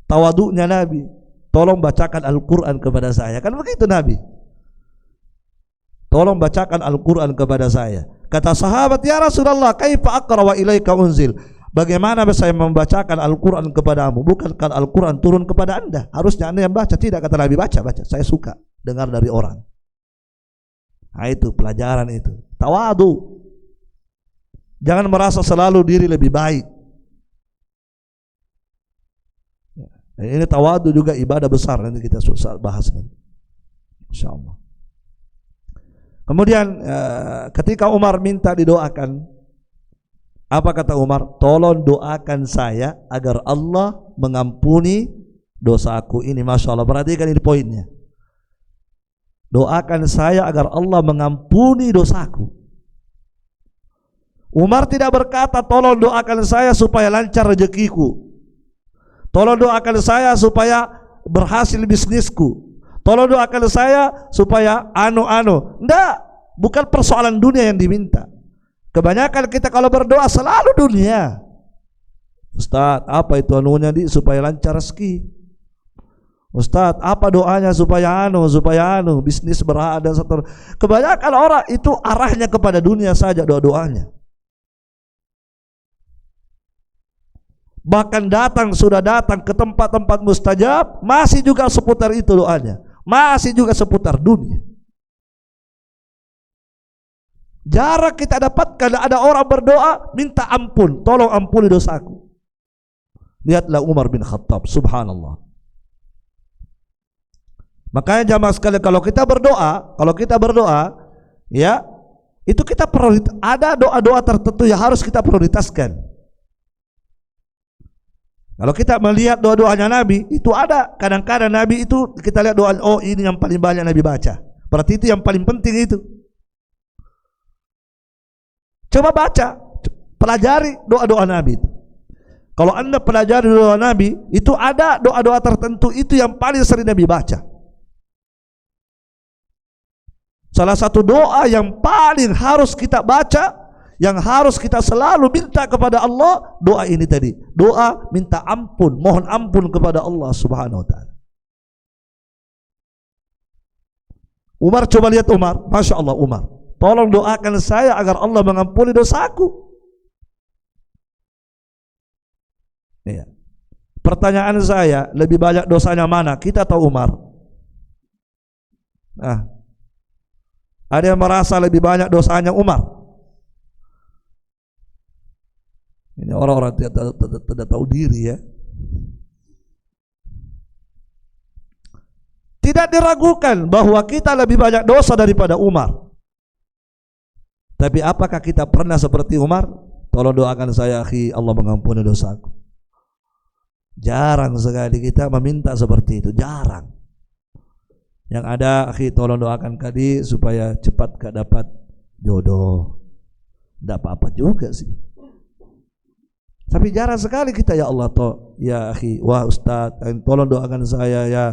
Tawaduknya Nabi, tolong bacakan Al-Quran kepada saya. Kan begitu Nabi. Tolong bacakan Al-Quran kepada saya. Kata sahabat, ya Rasulullah, kaifa aqra wa ilaika unzil. Bagaimana saya membacakan Al-Quran kepadamu? Bukankah Al-Quran turun kepada anda? Harusnya anda yang baca. Tidak, kata Nabi, baca. Saya suka dengar dari orang. Nah, itu pelajaran itu. Tawadu. Jangan merasa selalu diri lebih baik. Dan ini tawadu juga ibadah besar, nanti kita bahas nanti. Insyaallah. Kemudian ketika Umar minta didoakan, apa kata Umar? Tolong doakan saya agar Allah mengampuni dosaku ini. Masya Allah, perhatikan ini poinnya. Doakan saya agar Allah mengampuni dosaku. Umar tidak berkata tolong doakan saya supaya lancar rezekiku, tolong doakan saya supaya berhasil bisnisku, tolong doakan saya supaya Enggak, bukan persoalan dunia yang diminta. Kebanyakan kita kalau berdoa selalu dunia. Ustaz, apa itu anunya supaya lancar rezeki? Ustaz, apa doanya supaya bisnis berhak dan seterusnya. Kebanyakan orang itu arahnya kepada dunia saja doa-doanya. Bahkan sudah datang ke tempat-tempat mustajab, masih juga seputar itu doanya. Masih juga seputar dunia. Jarang kita dapatkan ada orang berdoa minta ampun, tolong ampuni dosaku. Lihatlah Umar bin Khattab, subhanallah. Makanya jamaah sekalian, kalau kita berdoa, ya, itu kita ada doa-doa tertentu yang harus kita prioritaskan. Kalau kita melihat doa-doanya Nabi, itu ada kadang-kadang Nabi itu kita lihat doa, oh ini yang paling banyak Nabi baca. Berarti itu yang paling penting itu. Coba baca, pelajari doa-doa Nabi itu. Kalau anda pelajari doa Nabi, itu ada doa-doa tertentu itu yang paling sering Nabi baca. Salah satu doa yang paling harus kita baca, yang harus kita selalu minta kepada Allah, doa ini tadi. Doa minta ampun, mohon ampun kepada Allah Subhanahu wa taala. Umar, coba lihat Umar, Masya Allah Umar. Tolong doakan saya agar Allah mengampuni dosaku. Iya. Pertanyaan saya, lebih banyak dosanya mana? Kita atau Umar? Ada yang merasa lebih banyak dosanya Umar? Ini orang-orang tidak tahu diri ya. Tidak diragukan bahwa kita lebih banyak dosa daripada Umar. Tapi apakah kita pernah seperti Umar? Tolong doakan saya akhi, Allah mengampuni dosaku. Jarang sekali kita meminta seperti itu, jarang. Yang ada akhi, tolong doakan kadi supaya cepat dapat jodoh. Tidak apa-apa juga sih. Tapi jarang sekali kita, ya Allah ya akhi, wah Ustaz, tolong doakan saya ya.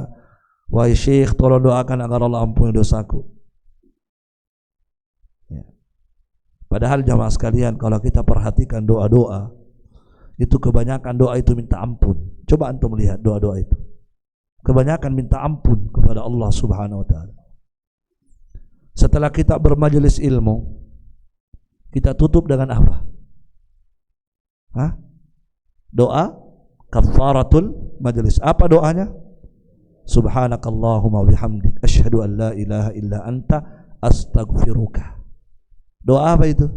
Wahai Syekh, tolong doakan agar Allah ampuni dosaku. Ya. Padahal jamaah sekalian, kalau kita perhatikan doa-doa Itu kebanyakan doa itu minta ampun. Coba antum lihat doa-doa itu. Kebanyakan minta ampun kepada Allah Subhanahu wa taala. Setelah kita bermajelis ilmu, kita tutup dengan apa? Doa kafaratul majelis. Apa doanya? Subhanakallahumma bihamdik asyhadu an la ilaha illa anta astaghfiruka. Doa apa itu?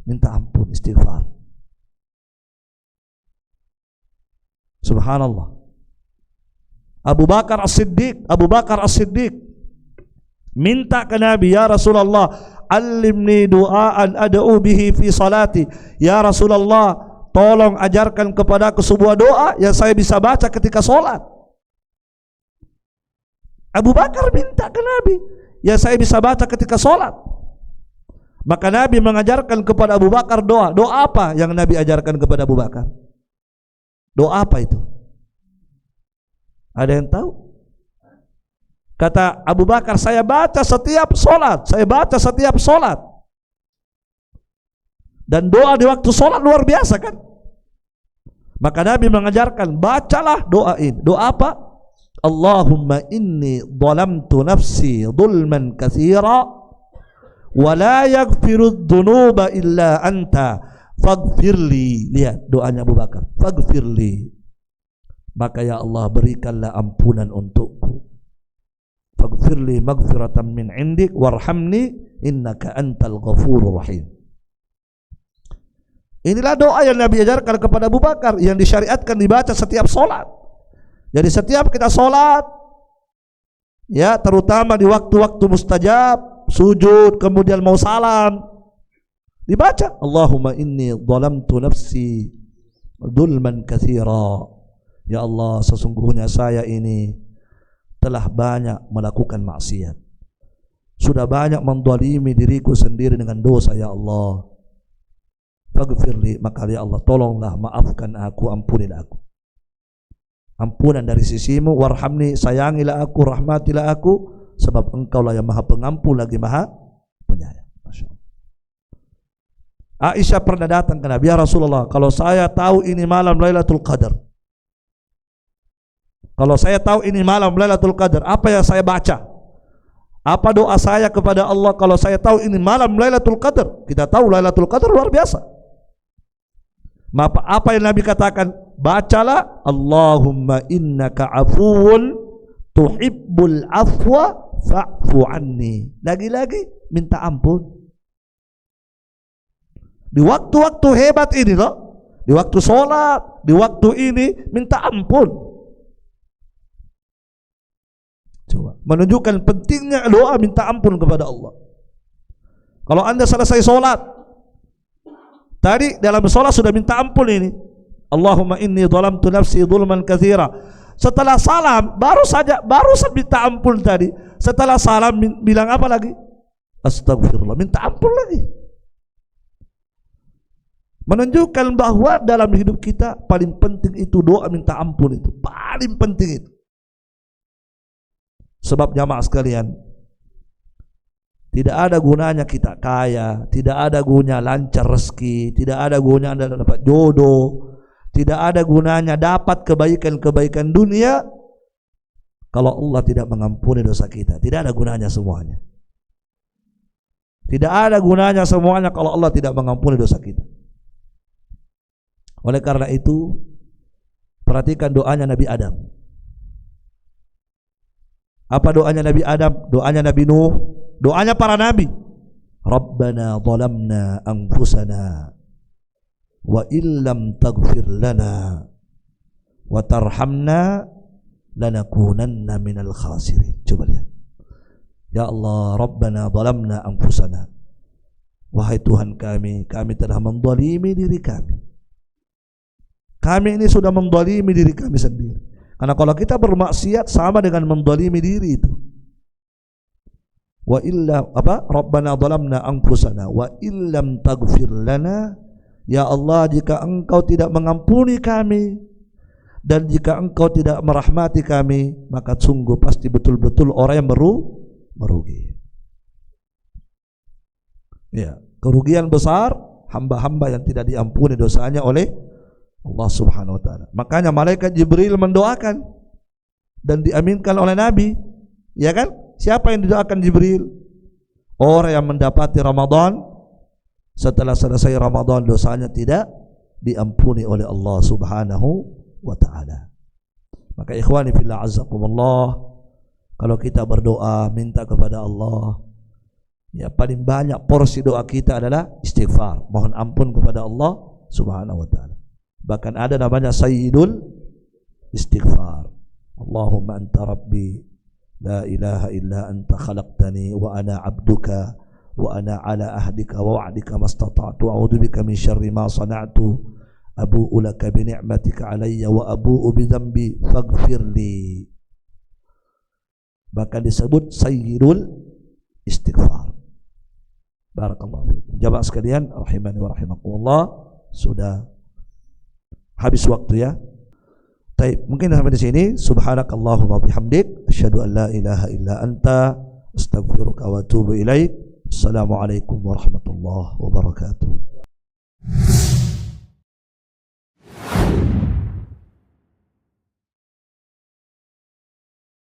Minta ampun, istighfar. Subhanallah. Abu Bakar As-Siddiq minta ke Nabi, ya Rasulullah, allimni du'aan ad'u bihi fi salati. Ya Rasulullah, tolong ajarkan kepadaku sebuah doa yang saya bisa baca ketika solat. Abu Bakar minta ke Nabi, yang saya bisa baca ketika solat. Maka Nabi mengajarkan kepada Abu Bakar doa. Doa apa yang Nabi ajarkan kepada Abu Bakar? Doa apa itu? Ada yang tahu? Kata Abu Bakar, saya baca setiap solat. Dan doa di waktu solat luar biasa kan? Maka Nabi mengajarkan, bacalah doa ini. Doa apa? Allahumma inni dhalamtu nafsi dhulman katsira wa la yaghfiru dhunuba illa anta faghfirli. Lihat doanya Abu Bakar, faghfirli. Maka ya Allah, berikanlah ampunan untukku. Faghfirli maghfiratan min indik warhamni innaka antal ghafurur rahim. Inilah doa yang Nabi ajarkan kepada Abu Bakar, yang disyariatkan dibaca setiap solat. Jadi setiap kita solat, ya, terutama di waktu-waktu mustajab, sujud, kemudian mau salam, dibaca Allahumma inni dhalamtu nafsi dhulman katsira. Ya Allah, sesungguhnya saya ini telah banyak melakukan maksiat, sudah banyak menzalimi diriku sendiri dengan dosa. Ya Allah, faghfirli, maka ya Allah tolonglah maafkan aku, ampunilah aku. Ampunan dari sisimu, warhamni, sayangilah aku, rahmatilah aku, sebab engkau lah yang maha pengampun lagi maha penyayang. Masya Allah. Aisyah pernah datang ke Nabi, ya Rasulullah, kalau saya tahu ini malam Lailatul Qadar, apa yang saya baca? Apa doa saya kepada Allah kalau saya tahu ini malam Lailatul Qadar? Kita tahu Lailatul Qadar luar biasa. Apa yang Nabi katakan? Bacalah Allahumma innaka afuwun tuhibbul afwa fa'fu anni. Lagi-lagi minta ampun. Di waktu-waktu hebat ini loh, di waktu sholat, di waktu ini minta ampun. Coba menunjukkan pentingnya doa minta ampun kepada Allah. Kalau anda selesai sholat, tadi dalam sholat sudah minta ampun ini, Allahumma inni dhalamtu nafsi dhulman katsira. Setelah salam baru saja minta ampun tadi. Setelah salam bilang apa lagi? Astagfirullah, minta ampun lagi. Menunjukkan bahwa dalam hidup kita paling penting itu doa minta ampun, itu paling penting itu. Sebab jamaah sekalian, tidak ada gunanya kita kaya, tidak ada gunanya lancar rezeki, tidak ada gunanya anda dapat jodoh, tidak ada gunanya dapat kebaikan-kebaikan dunia kalau Allah tidak mengampuni dosa kita. Tidak ada gunanya semuanya. Tidak ada gunanya semuanya kalau Allah tidak mengampuni dosa kita. Oleh karena itu, perhatikan doanya Nabi Adam. Apa doanya Nabi Adam? Doanya Nabi Nuh, doanya para nabi. Rabbana zalamna anfusana wa illam taghfir lana wa tarhamna lanakunanna minal khasirin. Coba lihat. Ya Allah, Rabbana zalamna anfusana. Wahai Tuhan kami telah menzalimi diri kami. Kami ini sudah menzalimi diri kami sendiri. Karena kalau kita bermaksiat sama dengan menzalimi diri itu. Wa illa Rabbana zalamna anfusana wa illam taghfir lana. Ya Allah, jika engkau tidak mengampuni kami dan jika engkau tidak merahmati kami, maka sungguh pasti betul-betul orang yang merugi. Ya, kerugian besar hamba-hamba yang tidak diampuni dosanya oleh Allah Subhanahu wa taala. Makanya malaikat Jibril mendoakan dan diaminkan oleh Nabi. Ya kan? Siapa yang didoakan Jibril? Orang yang mendapati Ramadan, setelah selesai Ramadan dosanya tidak diampuni oleh Allah Subhanahu wa taala. Maka ikhwani fillah azzakumullah, kalau kita berdoa minta kepada Allah, ya paling banyak porsi doa kita adalah istighfar, mohon ampun kepada Allah Subhanahu wa taala. Bahkan ada namanya sayyidul istighfar. Allahumma anta rabbi la ilaha illa anta khalaqtani wa ana 'abduka wa ana 'ala ahdika wa wa'dika mastata'tu a'udzu bika min syarri ma sana'tu abu'u laka bi ni'matika 'alayya wa abu'u bi dhanbi faghfirli. Bahkan disebut sayyidul istighfar. Barakallahu fiikum. Jamaah sekalian rahimani wa rahimakumullah, sudah habis waktu ya. Baik, mungkin sampai di sini. Subhanakallahumma bihamdik, asyhadu an la ilaha illa anta, astaghfiruka wa atubu ilaik. Assalamualaikum warahmatullahi wabarakatuh.